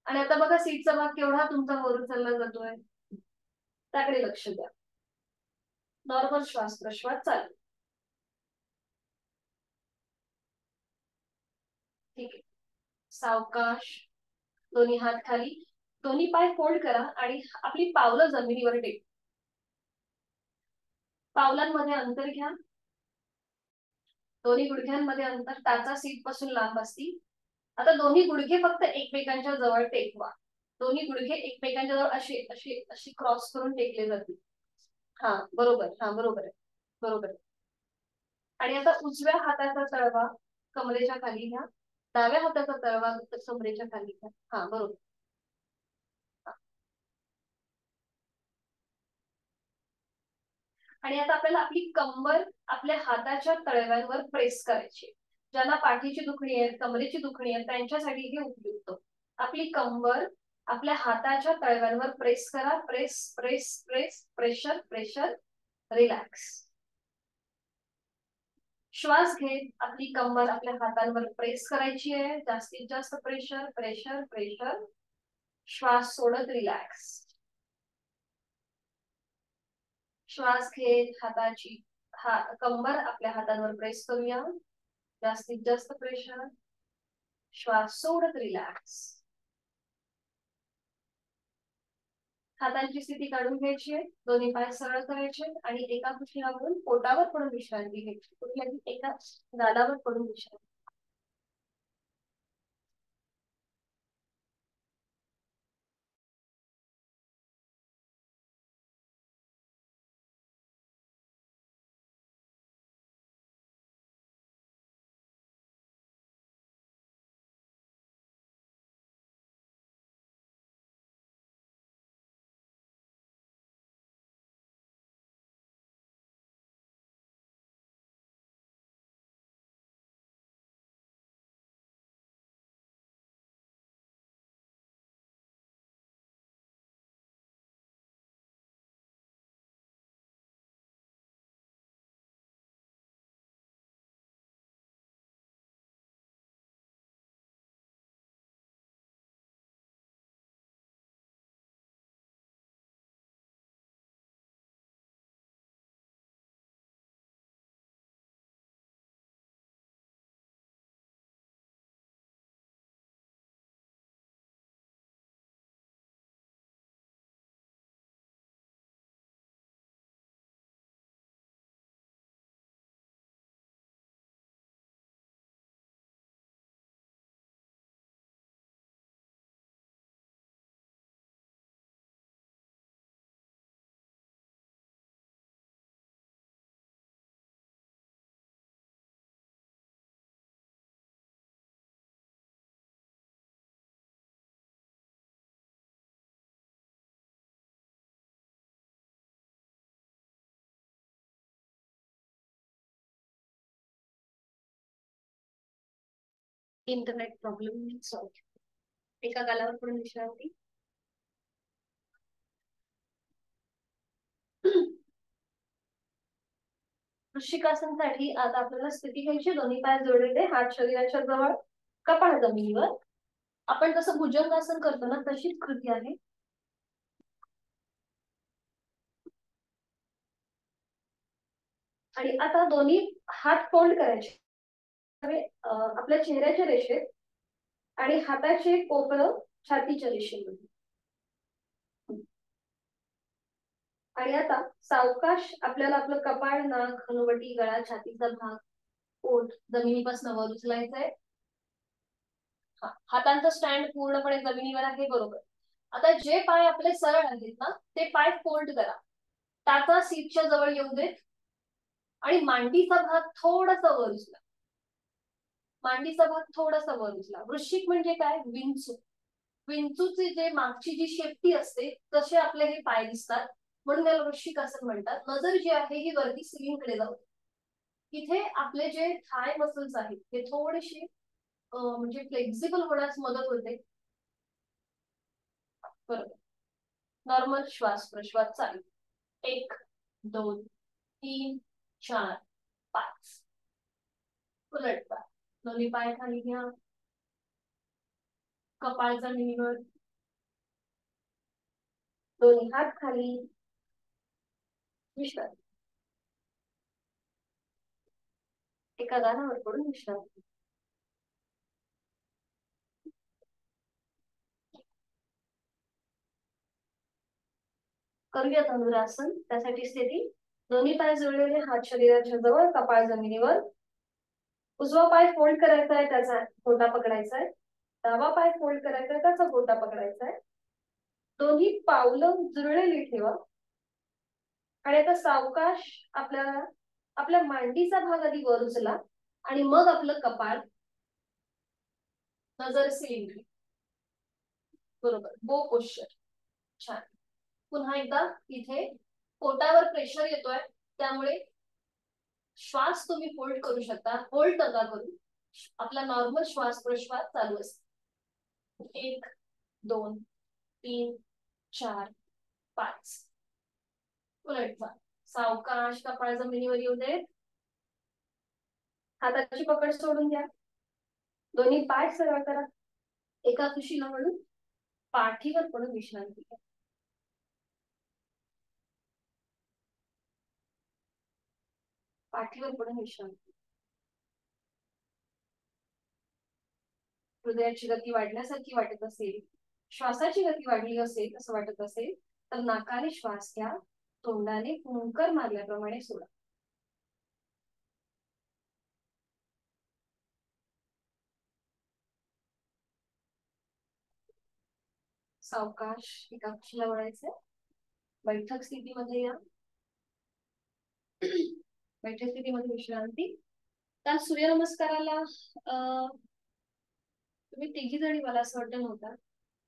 आणि आता बघा सीटचा भाग केवढा तुमचा वर उचलला जातोय, त्याकडे लक्ष द्या. नॉर्मल श्वास प्रश्वास चालू. ठीक आहे. सावकाश. दोन्ही हात खाली. दोन्ही पाय फोल्ड करा आणि आपली पावलं जमिनीवर टेक. पावलांमध्ये अंतर घ्या. दोन्ही गुडघ्यांमध्ये अंतर टाचा सीट पासून लांब असतील. आता दोन्ही गुडघे फक्त एकमेकांच्या जवळ टेकवा. दोन्ही गुडघे एकमेकांच्या जवळ असे असे अशी क्रॉस करून टेकले जातील. हा, बरोबर. हा, बरोबर आहे, बरोबर आहे. आणि आता उजव्या हाताचा तळवा कमरेच्या खाली घ्या. डाव्या हाताचा तळवा कमरेच्या खाली घ्या. हा, बरोबर. हा. आणि आता आपल्याला आपली कंबर आपल्या हाताच्या तळव्यांवर प्रेस करायची, ज्यांना पाठीची दुखणी आहे, कमरेची दुखणी आहे, त्यांच्यासाठी हे उपयुक्त. आपली कंबर आपल्या हाताच्या तळव्यांवर प्रेस करा. Press press press, pressure pressure, relax. श्वास घेत आपली कंबर आपल्या हातांवर प्रेस करायची आहे. जास्तीत जास्त प्रेशर प्रेशर प्रेशर. श्वास सोडत रिलॅक्स. श्वास घेत हाताची कंबर आपल्या हातांवर प्रेस करूया. जास्तीत जास्त प्रेशर. श्वास सोडत रिलॅक्स. हातांची स्थिती काढून घ्यायची आहे. दोन्ही पाय सरळ करायचे आणि एका कुशीवरून पोटावर पडून विश्रांती घ्यायची. कुठल्याही एका गालावर पडून विश्रांती. Internet problem solve. एका गालावर पडून विश्रांती. वृश्चिकासनासाठी आता आपल्याला स्थिती घ्यायची. दोन्ही पाय जोडलेले, हात शरीराच्या जवळ, कपाळ जमिनीवर. आपण कसं भुजंगासन करतो ना, तशीच कृती आहे. आणि आता दोन्ही हात फोल्ड करायचे आपल्या चेहऱ्याच्या रेषेत आणि हाताचे कोपरं छातीच्या रेषेमध्ये. आणि आता सावकाश आपल्याला आपलं कपाळ, नाक, हनुवटी, गळा, छातीचा भाग, पोट जमिनीपासून वर उचलायचंय. हातांचं स्टँड पूर्णपणे जमिनीवर आहे. बरोबर. आता जे पाय आपले सरळ आहेत ना, ते पाय फोल्ड करा. टाचा सीटच्या जवळ येऊ देत आणि मांडीचा भाग थोडासा वर उचला. मांडीचा भाग थोडासा वर उचला. वृश्चिक म्हणजे काय? विंचू. विंचूची जे मागची जी शेपटी असते तसे आपले हे पाय दिसतात, म्हणून याला वृश्चिक असं म्हणतात. नजर जी आहे ही वरती सिलिंगकडे जाऊ. इथे आपले जे थाय मसल्स आहेत ते थोडेसे म्हणजे फ्लेक्झिबल होण्यास मदत होते. बरोबर. नॉर्मल श्वास प्रश्वास चालू. 1 2 3 4 5. उलट पाय. दोन्ही पाय खाली घ्या. कपाळ जमिनीवर. दोन्ही हात खाली. विश्रांती. एका गालावर पडून विश्रांती. करूया धनुरासन. त्यासाठी स्थिती. दोन्ही पाय जोडलेले, हात शरीराच्या जवळ, कपाळ जमिनीवर. उजवा पाय फोल्ड करायचा आहे, त्याचा गोटा पकडायचा आहे. डावा पाय फोल्ड करायचा आहे, त्याचा गोटा पकडायचा आहे. दोन्ही पावलं जुळलेली ठेवा. आणि आता सावकाश आपल्याला आपल्या मांडीचा भाग आधी वर उचला आणि मग आपलं कपाळ, नजर सिलिंग. बरोबर. बो पोश्चर. छान. पुन्हा एकदा इथे पोटावर प्रेशर येतोय, त्यामुळे श्वास तुम्ही होल्ड करू शकता. होल्ड नका करू. आपला नॉर्मल श्वास प्रश्वास चालू असतो. 1 2 3 4 5. उलट जा. सावकाश कपाळ जमिनीवर येऊ दे. हाताची पकड सोडून घ्या. दोन्ही पाय सरळ करा. एका कुशीला म्हणून पाठीवर पडून विश्रांती घ्या. पाठीवर पडून विश्रांती. हृदयाची गती वाढल्यासारखी वाटत असेल, श्वासाची गती वाढली असेल असं वाटत असेल तर नाकाने श्वास घ्या. तोंडाने फुंकर मारल्याप्रमाणे सोडा. सावकाश एका कुशीला वळायचंय. बैठक स्थितीमध्ये या. बैठक स्थितीमध्ये विश्रांती. त्या सूर्यनमस्काराला तुम्ही तिघी जणी मला असं वाटत नव्हता,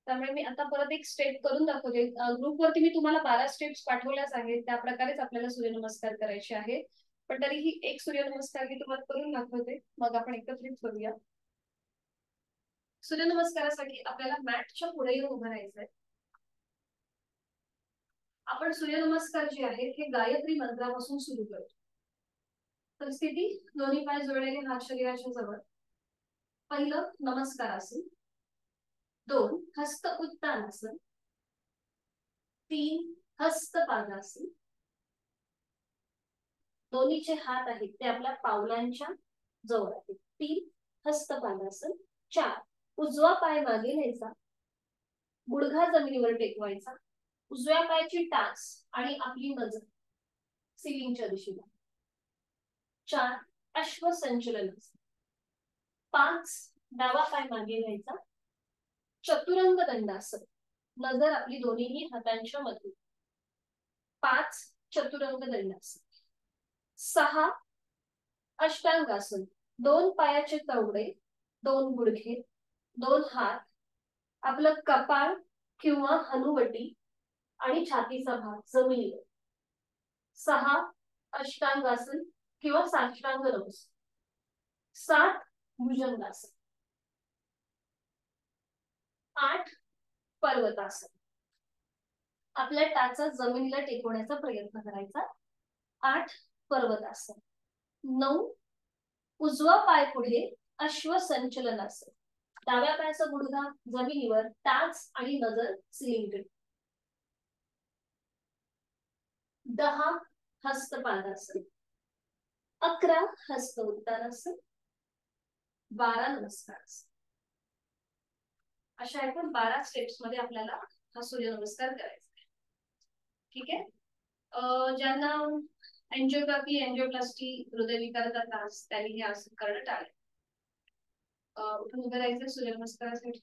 त्यामुळे मी आता परत एक स्टेप करून दाखवते. ग्रुपवरती मी तुम्हाला 12 स्टेप्स पाठवल्याच आहेत. त्या प्रकारेच आपल्याला सूर्यनमस्कार करायचे आहेत. पण तरीही एक सूर्यनमस्कार मी तुम्हाला करून दाखवते, मग आपण एकत्रित करूया. सूर्यनमस्कारासाठी आपल्याला मॅटच्या पुढे येऊन उभं राहायचंय. आपण सूर्यनमस्कार जे आहेत हे गायत्री मंत्रापासून सुरू करतो. तर स्थिती, दोन्ही पाय जोडलेले, हात शरीराच्या जवळ. पहिलं नमस्कारासन. 2 हस्त उत्तानासन. 3 हस्त पादासन. दोन्हीचे हात आहेत ते आपल्या पावलांच्या जवळ आहेत. 3 हस्त पादासन. 4 उजवा पाय मागे न्यायचा, गुडघा जमिनीवर टेकवायचा, उजव्या पायाची टाच आणि आपली नजर सिलिंगच्या दिशेला. 4 अश्वसंचलन. 5 डावा पाय मागे घ्यायचा, चतुरंग दंडासन. नजर आपली दोन्ही हातांच्या मध्ये. 5 चतुरंग दंडासन. 6 अष्टांगासन. 2 पायाचे तळवे, 2 गुडघे, 2 हात, आपलं कपाळ किंवा हनुवटी आणि छातीचा भाग जमिनीवर. 6 अष्टांगासन किंवा साष्टांग नमस्कार. 7 भुजंगासन. 8 पर्वतासन. आपल्या टाचा जमिनीला टेकवण्याचा प्रयत्न करायचा. 8 पर्वतासन. 9 उजवा पाय पुढे अश्वसंचलनासन. डाव्या पायाचा गुडघा जमिनीवर, टाच आणि नजर सिलिंगकडे. 10 हस्तपादासन. 11 हस्त उत्तानासन. 12 नमस्कारासन. अशा एकूण 12 स्टेप्स मध्ये आपल्याला हा सूर्यनमस्कार करायचा आहे. ठीक आहे. ज्यांना एंजिओग्राफी, एंजिओप्लास्टी, हृदयविकाराचा त्रास, त्यांनी हे आसन करणं टाळेल. उठून उभं राहायचं सूर्यनमस्कारासाठी.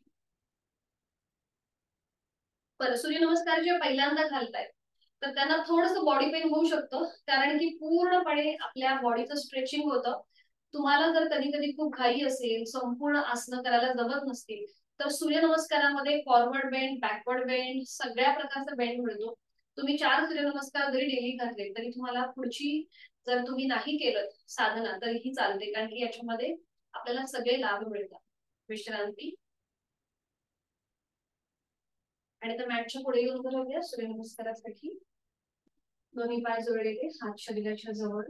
बरं, सूर्यनमस्कार जे पहिल्यांदा घालतायत तर त्यांना थोडंसं बॉडी पेन होऊ शकतं, कारण की पूर्णपणे आपल्या बॉडीचं स्ट्रेचिंग होतं. तुम्हाला जर कधी कधी खूप घाई असेल, संपूर्ण आसनं करायला जमत नसतील, तर सूर्यनमस्कारामध्ये फॉरवर्ड बेंड, बॅकवर्ड बेंड, सगळ्या प्रकारचा बेंड मिळतो. तुम्ही 4 सूर्यनमस्कार जरी डेली घातले तरी तुम्हाला पुढची, जर तुम्ही नाही केलं साधना तरीही चालते, कारण की याच्यामध्ये आपल्याला सगळे लाभ मिळतात. विश्रांती. आणि त्या मॅटच्या पुढे येऊन उभं राहूया सूर्यनमस्कारासाठी. दोन्ही पाय जोडलेले, हात शरीराच्या जवळ.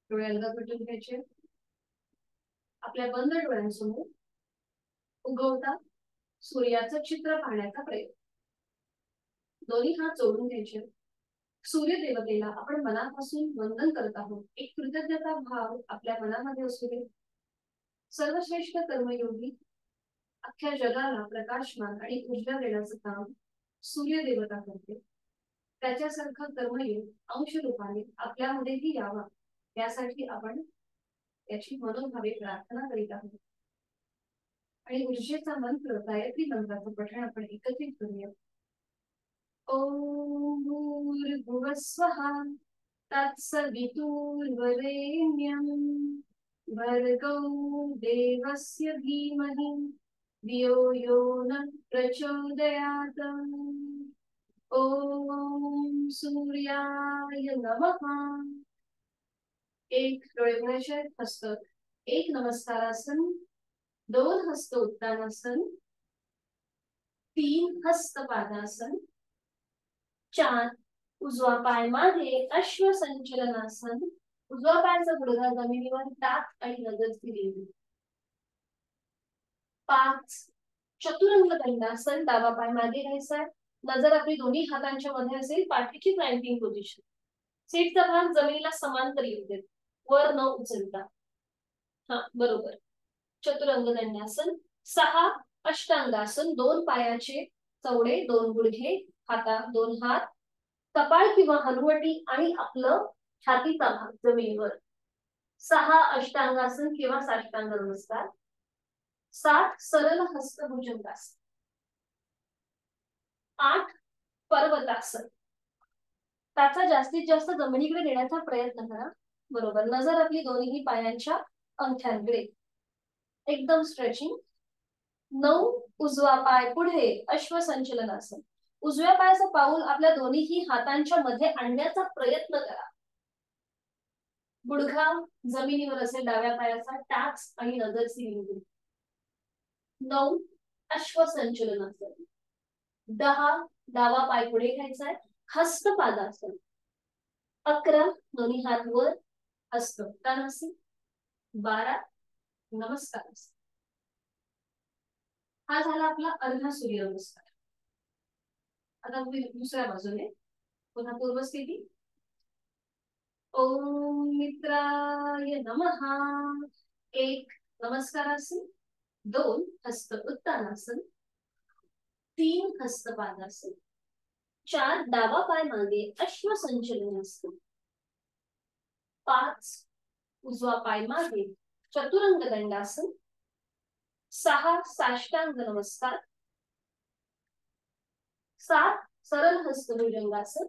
डोळे अलगद मिटून घ्यायचे. आपल्या बंद डोळ्यांसमोर उगवता सूर्याचं चित्र पाहण्याचा प्रयत्न. दोन्ही हात जोडून घ्यायचे. सूर्य देवतेला आपण मनापासून वंदन करत आहोत. एक कृतज्ञता भाव आपल्या मनामध्ये असू दे. सर्वश्रेष्ठ कर्मयोगी, अख्ख्या जगाला प्रकाशमान आणि ऊर्जा देण्याचं काम सूर्य देवता करते. त्याच्यासारखा कर्मयोग अंश रूपाने आपल्यामध्येही यावा, यासाठी आपण याची मनोभावे प्रार्थना करीत आहोत. आणि ऊर्जेचा मंत्र, गायत्री मंत्राचं पठण आपण एकत्रित करूया. ओम भूर्भुवः स्वः तत्सवितुर्वरेण्यं भर्गो देवस्य धीमहि धियो यो नः प्रचोदयात्. ओम सूर्याय नमः. एक डोळे उघडायचे, हस्त एक नमस्कारासन, दोन हस्त उत्तानासन, तीन हस्त पादासन, चार उजवा पाय मागे अश्व संचलनासन, उजवा पायाचा गुडघा जमिनीवर टाक आणि नजर फिरवली. पाच चतुरंग दंडासन, डावा पाय मागे घ्यायचा, नजर आपली दोन्ही हातांच्या मध्ये असेल, पाठीची प्लॅंटिंग पोझिशन, सीटचा भाग जमिनीला समांतर येऊ देत, वर न उचलता. हा बरोबर. चतुरंग दंडासन. सहा अष्टांगासन, दोन पायाचे चवडे, दोन गुडघे, दोन हात, कपाळ किंवा हलवटी आणि आपलं छातीचा भाग जमिनीवर. सहा अष्टांगासन किंवा साष्टांग नमस्कार. सात सरळ हस्त भुजंगासन. आठ पर्वतासन. त्याचा जास्तीत जास्त जमिनीकडे नेण्याचा प्रयत्न करा. बरोबर. नजर आपली दोन्ही पायांच्या अंगठ्यांकडे, एकदम स्ट्रेचिंग. 9 उजवा पाय पुढे अश्वसंचलनासन. उजव्या पायाचं पाऊल आपल्या दोन्ही हातांच्या मध्ये आणण्याचा प्रयत्न करा. गुडघा जमिनीवर असेल डाव्या पायाचा, टाच आणि नजर सिलिंग. 9 अश्वसंचलनासन. 10 डावा पाय पुढे घ्यायचा आहे, हस्तपादासन. 11 दोन्ही हात वर, हस्त उत्तानासन. 12 नमस्कार. हा झाला आपला अर्धा सूर्यनमस्कार. आता दुसऱ्या बाजूने पुन्हा पूर्वस्थिती. ओम मित्राय नमः. एक नमस्कारासन, दोन हस्त उत्तानासन, तीन हस्तपादासन, चार डावा पाय मागे अश्वसंचलनासन, पाच उजवा पाय मागे चतुरंग दंडासन, सहा साष्टांग नमस्कार, सात सरळ हस्त भुजंगासन,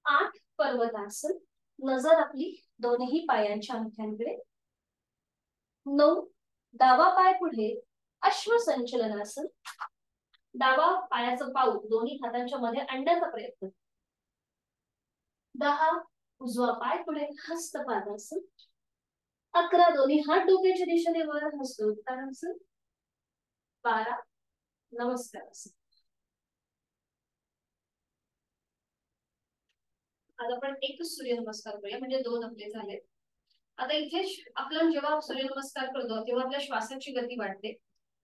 आठ पर्वतासन, नजर आपली दोन्ही पायांच्या अंगठ्यांकडे. 9 डावा पाय पुढे अश्वसंचलनासन. डावा पायाचं पाऊल दोन्ही हातांच्या मध्ये आणण्याचा प्रयत्न. 10 उजवा पाय पुढे हस्तपादासन. 11 दोन्ही हात डोक्याच्या दिशेने वर, हस्त उत्तानासन. 12 नमस्कारासन. आता आपण एकच सूर्यनमस्कार करूया, म्हणजे दोन आपले झाले. आता इथे आपण जेव्हा सूर्यनमस्कार करतो तेव्हा आपल्या श्वासाची गती वाढते.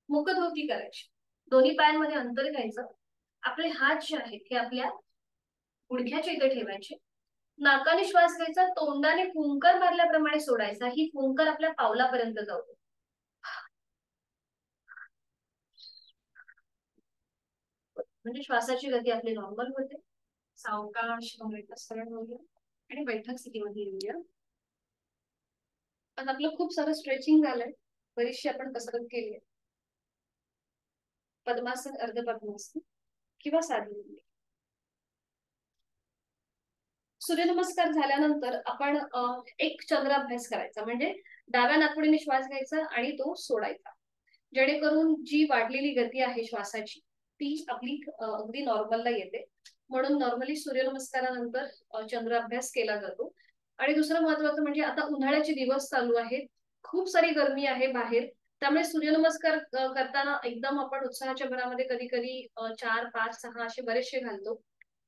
मुखधोती करायची, दोन्ही पायांमध्ये अंतर घ्यायचं, आपले हात जे आहेत हे आपल्या गुडघ्याच्या इथे ठेवायचे, नाकाने श्वास घ्यायचा, तोंडाने फुंकर मारल्याप्रमाणे सोडायचा. ही फुंकर आपल्या पावलापर्यंत जाऊ. म्हणजे श्वासाची गती आपली नॉर्मल होते. सावकाश सरळ होऊया आणि बैठक स्थितीमध्ये येऊया. आज आपलं खूप सारं स्ट्रेचिंग झालंय, बरीचशी आपण कसरत केली आहे. पद्मासन, अर्ध पद्मासन किंवा साधी. सूर्यनमस्कार झाल्यानंतर आपण एक चंद्र अभ्यास करायचा, म्हणजे डाव्या नाकपुडीने श्वास घ्यायचा आणि तो सोडायचा, जेणेकरून जी वाढलेली गती आहे श्वासाची ती आपली अगदी नॉर्मलला येते. म्हणून नॉर्मली सूर्यनमस्कारानंतर चंद्र अभ्यास केला जातो. आणि दुसरं महत्वाचं म्हणजे आता उन्हाळ्याचे दिवस चालू आहेत, खूप सारी गरमी आहे बाहेर, त्यामुळे सूर्यनमस्कार करताना एकदम आपण उत्साहाच्या भरामध्ये कधी कधी 4 5 6 असे बरेचसे घालतो.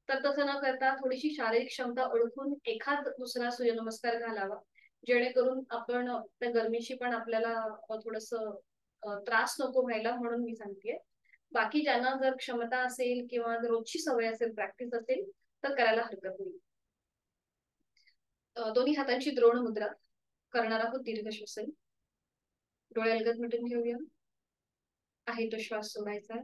तर तसं न करता थोडीशी शारीरिक क्षमता ओळखून एखाद दुसरा सूर्यनमस्कार घालावा, जेणेकरून आपण त्या गरमीशी पण आपल्याला थोडस त्रास नको व्हायला, म्हणून मी सांगतेय. बाकी ज्यांना जर क्षमता असेल किंवा रोजची सवय असेल, प्रॅक्टिस असेल, तर करायला हरकत नाही. दोन्ही हातांची द्रोण मुद्रा करणार आहोत, दीर्घ श्वसन. डोळे अलगद मिटून घेऊया. आहे तो श्वास सोडायचा.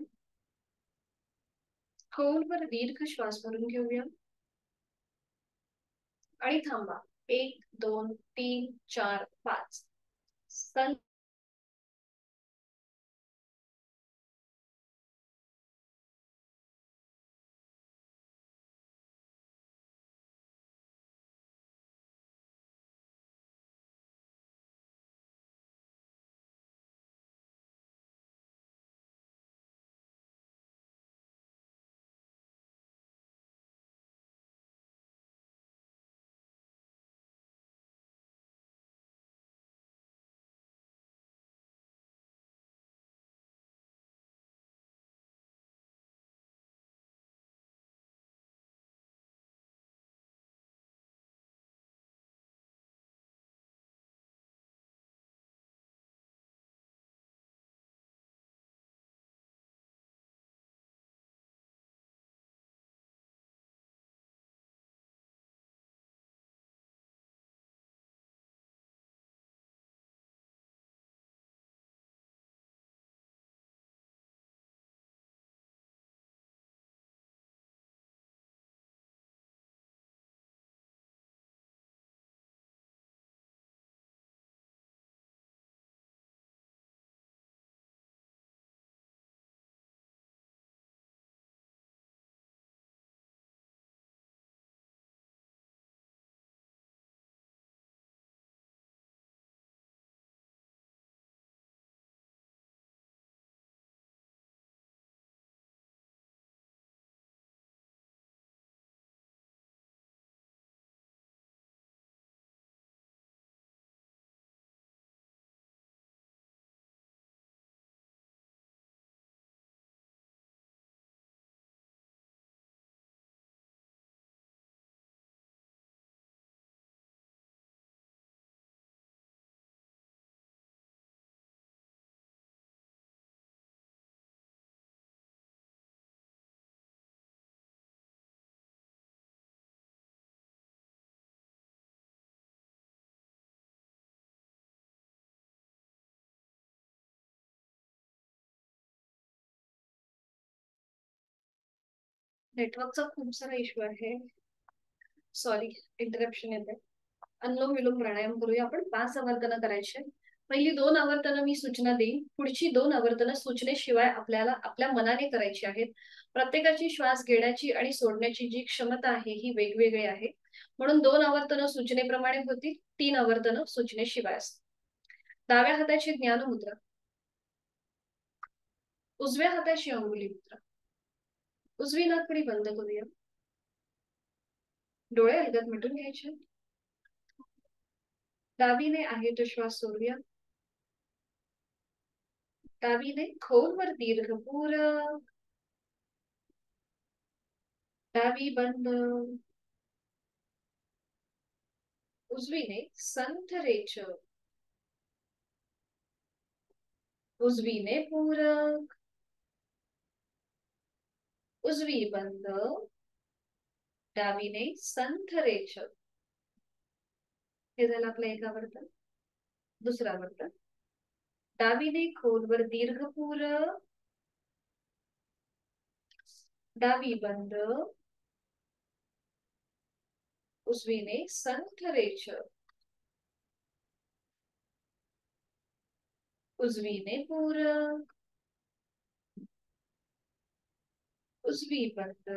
खोलवर दीर्घ श्वास भरून घेऊया आणि थांबा. 1 2 3 4 5. नेटवर्कचा खूप सारा इश्यू आहे. सॉरी, इंटरप्शन येते. अनुलोम विलोम प्राणायाम करूया आपण. 5 आवर्तनं करायचे. पहिली 2 आवर्तनं मी सूचना देईन. पुढची 2 आवर्तनं सूचनेशिवाय आपल्याला आपल्या मनाने करायची आहेत. प्रत्येकाची श्वास घेण्याची आणि सोडण्याची जी क्षमता आहे ही वेगवेगळी आहे. म्हणून 2 आवर्तनं सूचनेप्रमाणे होतील, 3 आवर्तनं सूचनेशिवाय असतील. डाव्या हाताची ज्ञान मुद्रा, उजव्या हाताची अंगुली मुद्रा. उजवी नाकपुडी बंद करूया. डोळे अलगद मिटून घ्यायचे. डावीने आहे तो श्वास सोडूया. डावीने खोलवर दीर्घ पूरक. डावी बंद. उजवीने संथ रेचक. उजवीने पूरक. उजवी बंद. डावीने संथ रेचक. हे झालं आपलं एक आवर्तन. दुसरं आवर्तन. डावीने खोलवर दीर्घ पूरक. डावी बंद. उजवीने संथ रेचक. उजवीने पूरक. उजवी बंद.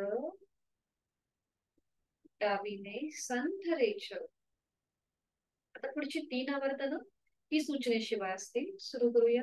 डावीने संथ रेचक. आता पुढची 3 आवर्तनं ही सूचनेशिवाय असतील. सुरू करूया.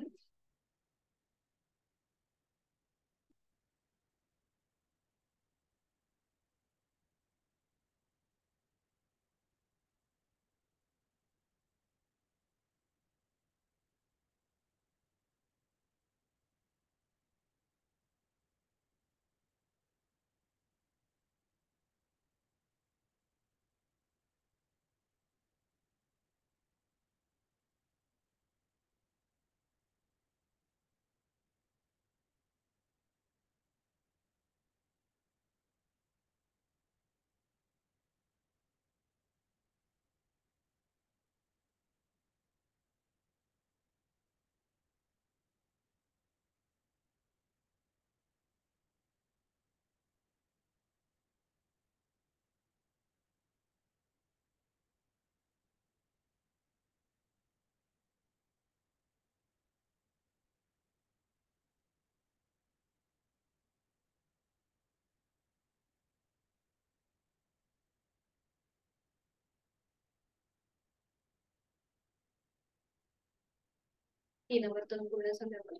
तीन आवर्तन पूर्ण झाल्यावर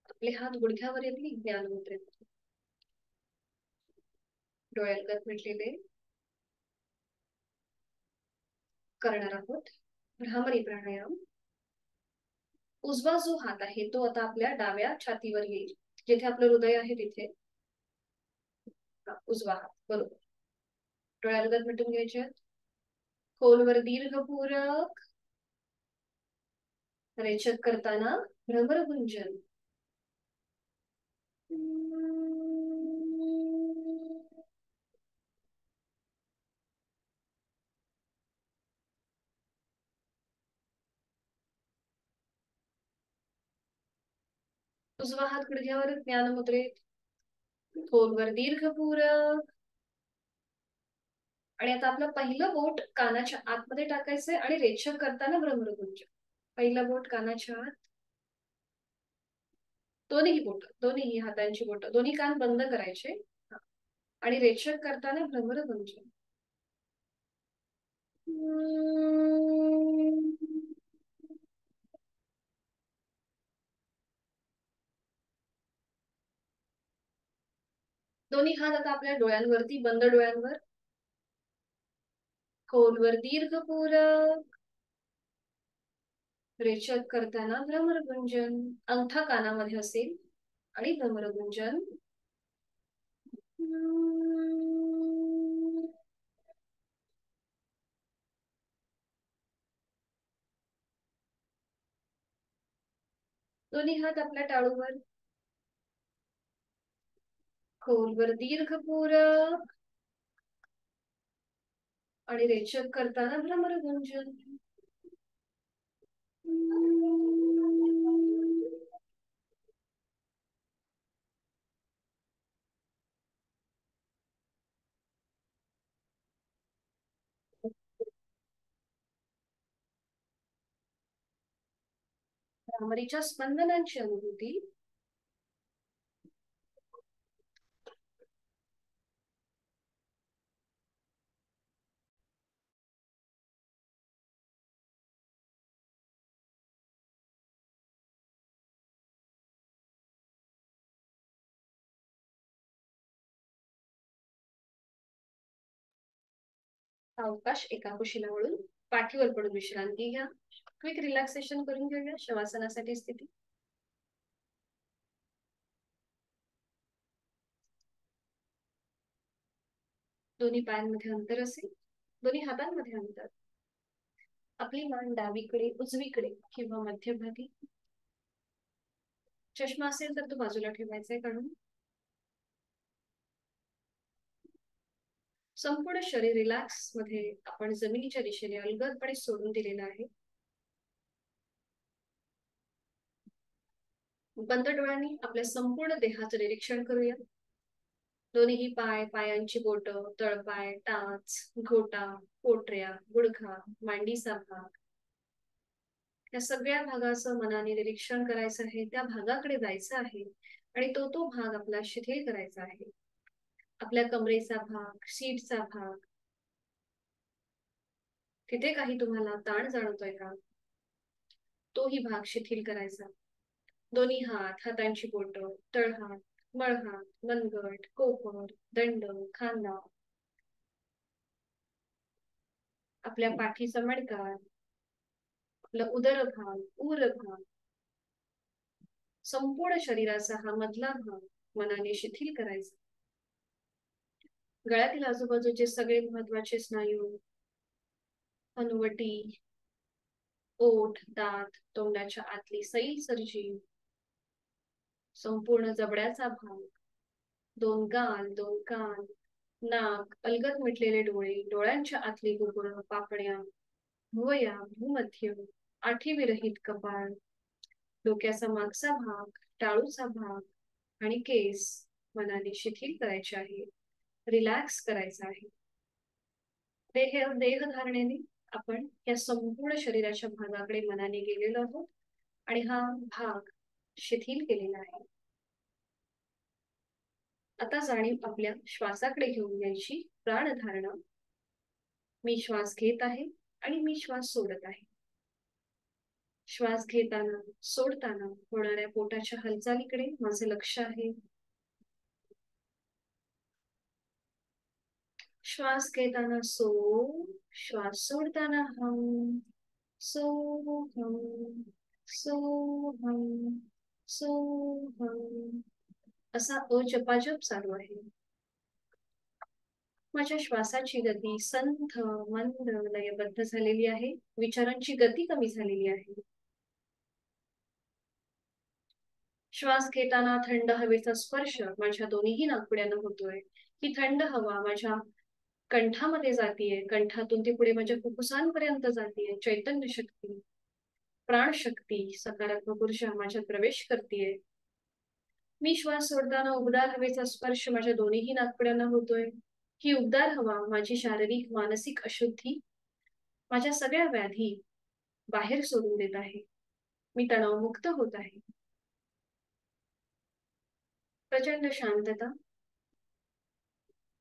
आपले हात गुडघ्यावर येतील. ज्ञान मुद्रेत डोळे अलगद मिटलेले करणार आहोत. भ्रामरी प्राणायाम. उजवा जो हात आहे तो आता आपल्या डाव्या छातीवर येईल. जिथे आपलं हृदय आहे तिथे उजवा हात. बरोबर. डोळे अलगद मिटून घ्यायचे. खोलवर दीर्घ पूरक. रेचक करताना भ्रमर गुंजन. उजवा हात गुडघ्यावर ज्ञान मुद्रेत. खोलवर दीर्घ पूरक. आणि आता आपलं पहिलं बोट कानाच्या आतमध्ये टाकायचंय आणि रेचक करताना भ्रमरगुंजन. पहिलं बोट कानाच्या आत. दोन्ही हातांची बोट, दोन्ही कान बंद करायचे आणि रेचक करताना भ्रमरगुंजन. दोन्ही हात आता आपल्या डोळ्यांवरती, बंद डोळ्यांवर. खोलवर दीर्घ पूरक. रेचक करताना भ्रमरगुंजन. अंगठा कानामध्ये असेल आणि भ्रमरगुंजन. दोन्ही हात आपल्या टाळूवर. खोलवर दीर्घ पूरक आणि रेचक करताना भ्रमरगुंजन. भ्रामरीच्या स्पंदनांची अनुभूती अवकाश एका कुशीला वळून पाठीवर पडून विश्रांती घ्या. क्विक रिलॅक्सेशन करून घेऊया शवासनासाठी स्थिती. दोन्ही पायांमध्ये अंतर असेल, दोन्ही हातांमध्ये अंतर. आपली मान डावीकडे, उजवीकडे किंवा मध्यभागी. चष्मा असेल तर तो बाजूला ठेवायचा आहे काढून. संपूर्ण शरीर रिलॅक्स मध्ये आपण जमिनीच्या दिशेने अलगदपणे सोडून दिलेलं आहे. बंद डोळ्यांनी आपल्या संपूर्ण देहाचं निरीक्षण करूया. दोन्ही पाय, पायांची बोट, तळपाय, टाच, घोटा, पोटऱ्या, गुडघा, मांडीचा भाग, या सगळ्या भागाचं मनाने निरीक्षण करायचं आहे. त्या भागाकडे जायचं आहे आणि तो भाग आपला शिथिल करायचा आहे. आपल्या कमरेचा भाग, सीटचा भाग, तिथे काही तुम्हाला ताण जाणवतोय का? तोही भाग शिथिल करायचा. दोन्ही हात, हातांची बोट, तळहात, मळहात, मनगट, कोपर, दंड, खांदा, आपल्या पाठीचा मणका, आपला उदर भाग, उर भाग, संपूर्ण शरीराचा हा मधला भाग मनाने शिथिल करायचा. गळ्यातील आजूबाजूचे सगळे महत्वाचे स्नायू, हनुवटी, ओठ, दात, तोंडाच्या आतली सैल सर्जी, संपूर्ण जबड्याचा भाग, दोन गाल, दोन कान, नाक, अलगद मिटलेले डोळे, डोळ्यांच्या आतली गुबुरं, पापण्या, भुवया, भूमध्य, आठी विरहित कपाळ, डोक्याचा मागचा भाग, टाळूचा भाग आणि केस मनाने शिथिल करायचे आहे. रिलॅक्स करायचा आहे. देहधारणेने आपण या संपूर्ण शरीराच्या भागाकडे मनाने गेलेलो आहोत आणि हा भाग शिथिल केलेला आहे. आता जाणीव आपल्या श्वासाकडे घेऊन यायची. प्राणधारणा. मी श्वास घेत आहे आणि मी श्वास सोडत आहे. श्वास घेताना सोडताना होणाऱ्या पोटाच्या हालचालीकडे माझे लक्ष आहे. श्वास घेताना सो, श्वास सोडताना हम, सो हम, सो हम, सो हम, असा जपाजप चालू आहे. माझ्या श्वासाची गती संथ, मंद, लयबद्ध झालेली आहे. विचारांची गती कमी झालेली आहे. श्वास घेताना थंड हवेचा स्पर्श माझ्या दोन्ही नाकपुड्यांना होतोय. ही थंड हवा माझ्या कंठामध्ये जातीये, कंठातून ती पुढे माझ्या फुफ्फुसांपर्यंत जातीये. चैतन्य शक्ती, प्राणशक्ती, सकारात्मक ऊर्जा माझ्यात प्रवेश करतीये. मी श्वास सोडताना उबदार हवेचा स्पर्श माझ्या दोन्ही नाकपुड्यांना होतोय. ही उबदार हवा माझी शारीरिक मानसिक अशुद्धी, माझ्या सगळ्या व्याधी बाहेर सोडून देत आहे. मी तणावमुक्त होत आहे. प्रचंड शांतता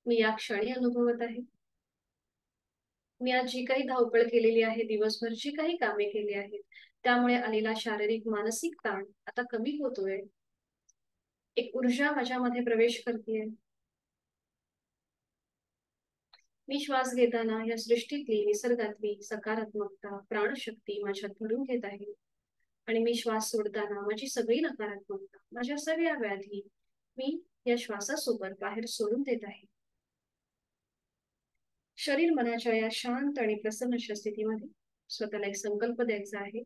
मी या क्षणी अनुभवत आहे. मी आज जी काही धावपळ केलेली आहे, दिवसभर जी काही कामे केली आहेत, त्यामुळे आलेला शारीरिक मानसिक ताण आता कमी होतोय. एक ऊर्जा माझ्यामध्ये प्रवेश करतेय. मी श्वास घेताना या सृष्टीतली, निसर्गातली सकारात्मकता, प्राणशक्ती माझ्यात भरून घेत आहे आणि मी श्वास सोडताना माझी सगळी नकारात्मकता, माझ्या सगळ्या व्याधी मी या श्वासासोबत बाहेर सोडून देत आहे. शरीर मनाच्या या शांत आणि प्रसन्न स्थितीमध्ये स्वतःला एक संकल्प द्यायचा आहे.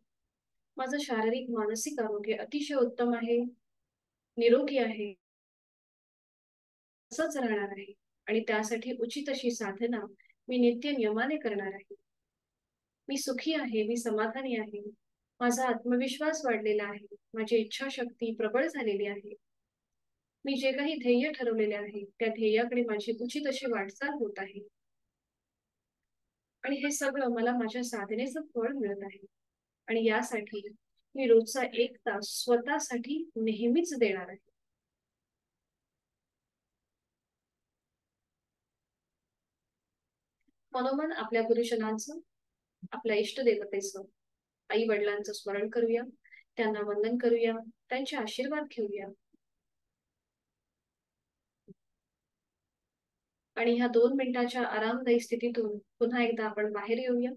माझं शारीरिक मानसिक आरोग्य अतिशय उत्तम आहे, निरोगी आहे, असंच राहणार आहे आणि त्यासाठी उचित अशी साधना मी नित्य नियमाने करणार आहे. मी सुखी आहे, मी समाधानी आहे, माझा आत्मविश्वास वाढलेला आहे, माझी इच्छाशक्ती प्रबळ झालेली आहे. मी जे काही ध्येय ठरवलेले आहे त्या ध्येयाकडे माझी उचित अशी वाटचाल होत आहे आणि हे सगळं मला माझ्या साधनेचं फळ मिळत आहे. आणि यासाठी मी रोजचा 1 तास स्वतःसाठी नेहमीच देणार आहे. मनोमन आपल्या गुरुजनांचं, आपल्या इष्टदेवतेचं, आई वडिलांचं स्मरण करूया, त्यांना वंदन करूया, त्यांचे आशीर्वाद घेऊया. आणि ह्या 2 मिनिटाच्या आरामदायी स्थितीतून पुन्हा एकदा आपण बाहेर येऊया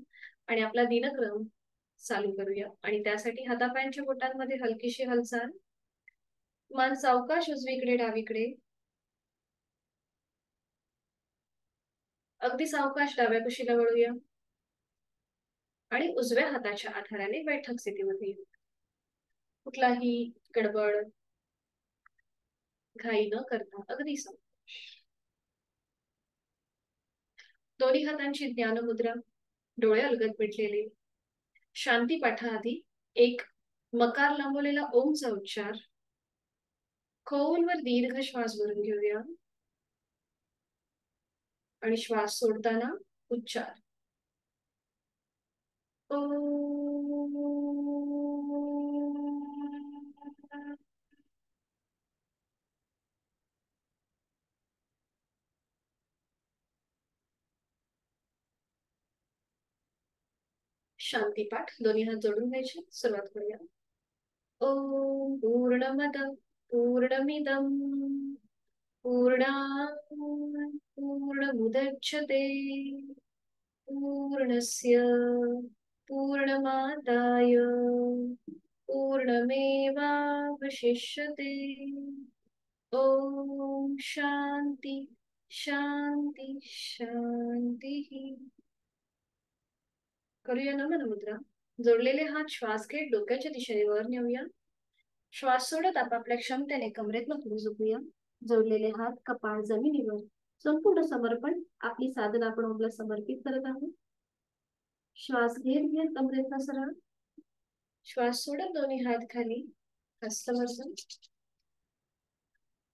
आणि आपला दिनक्रम चालू करूया. आणि त्यासाठी हातापायांच्या बोटांमध्ये हलकीशी हालचाल, मान सावकाश उजवीकडे डावीकडे, अगदी सावकाश डाव्या कुशीला वळूया आणि उजव्या हाताच्या आधाराने बैठक स्थितीमध्ये येऊ. कुठलाही गडबड घाई न करता अगदी सावकाश. दोन्ही हातांची ज्ञानमुद्रा, डोळे अलगद मिटलेले. शांती पाठाआधी एक मकार लांबवलेला ओमचा उच्चार. खोलवर दीर्घ श्वास भरून घेऊया आणि श्वास सोडताना उच्चार शांतीपाठ दोन्ही हात जोडून घ्यायचे. सुरुवात करूया. ओम पूर्णमद पूर्णमिदम पूर्णात् पूर्णमुदच्यते पूर्णस्य पूर्णमादाय पूर्णमेवावशिष्यते. ओम शांती शांती शांती. करूया नमन मुद्रा. जोडलेले हात श्वास घेत डोक्याच्या दिशेने वर नेऊया. श्वास सोडत आपापल्या क्षमतेने कमरेतनं पुढे झोपूया. जोडलेले हात कपाळ जमिनीवर. संपूर्ण समर्पण. आपली साधना आपण ओमला समर्पित करत आहोत. श्वास घेत घेत कमरेतनं सरळ. श्वास सोडत दोन्ही हात खाली. हस्तमर्दन.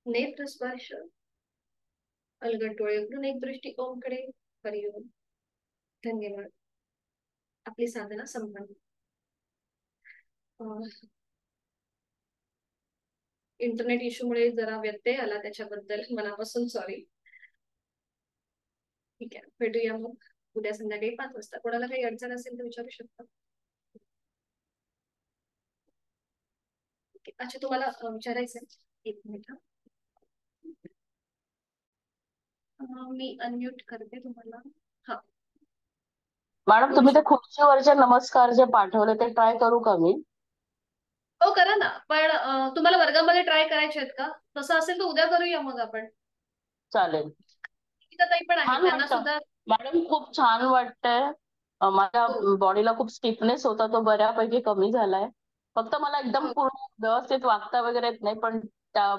नेत्र स्पर्श. अलगद डोळे उघडून एक दृष्टी ओमकडे. हरिओम. धन्यवाद. आपली साधना संपन्न. इंटरनेट इश्यूमुळे जरा व्यत्यय आला, त्याच्याबद्दल मनापासून सॉरी. ठीक आहे, भेटूया मग उद्या संध्याकाळी 5 वाजता. कोणाला काही अडचण असेल तर विचारू शकता. अच्छा, तुम्हाला विचारायचंय? 1 मिनिट. मी अनम्यूट करते तुम्हाला. हा मॅडम, तुम्ही ते खुर्चीवरचे नमस्कार जे पाठवले ते ट्राय करू का मी? हो करा ना, पण तुम्हाला वर्गामध्ये ट्राय करायचे आहेत का? तसं असेल तर उद्या करूया मग आपण. चालेल. ताई पण आहे, छान त्यांना वाटतं सुद्धा. मॅडम, खूप छान वाटतंय. माझ्या हो बॉडीला खूप स्टिफनेस होता, तो बऱ्यापैकी कमी झालाय. फक्त मला एकदम हो. पूर्ण व्यवस्थित वागता वगैरे येत नाही, पण त्या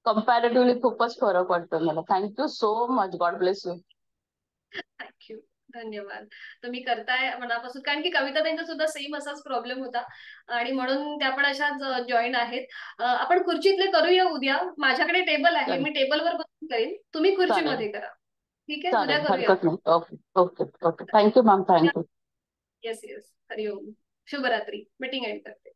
कम्पॅरेटिव्हली खूपच फरक वाटतोय मला. Thank you so much. God bless you. Thank you. धन्यवाद. तुम्ही करताय मनापासून, कारण की कविता त्यांचा सुद्धा सेम असाच प्रॉब्लेम होता आणि म्हणून त्या पण अशाच जॉईन आहेत. आपण खुर्चीतले करूया उद्या. माझ्याकडे टेबल आहे, चालेल मी टेबलवर बसून करेन, तुम्ही चालेल खुर्चीमध्ये करा. ठीक आहे, उद्या चालेल, करूया. हरकत नाही. Okay okay okay. Thank you ma'am, thank you. Yes yes. हरिओम. शुभरात्री. मीटिंग एंड करते.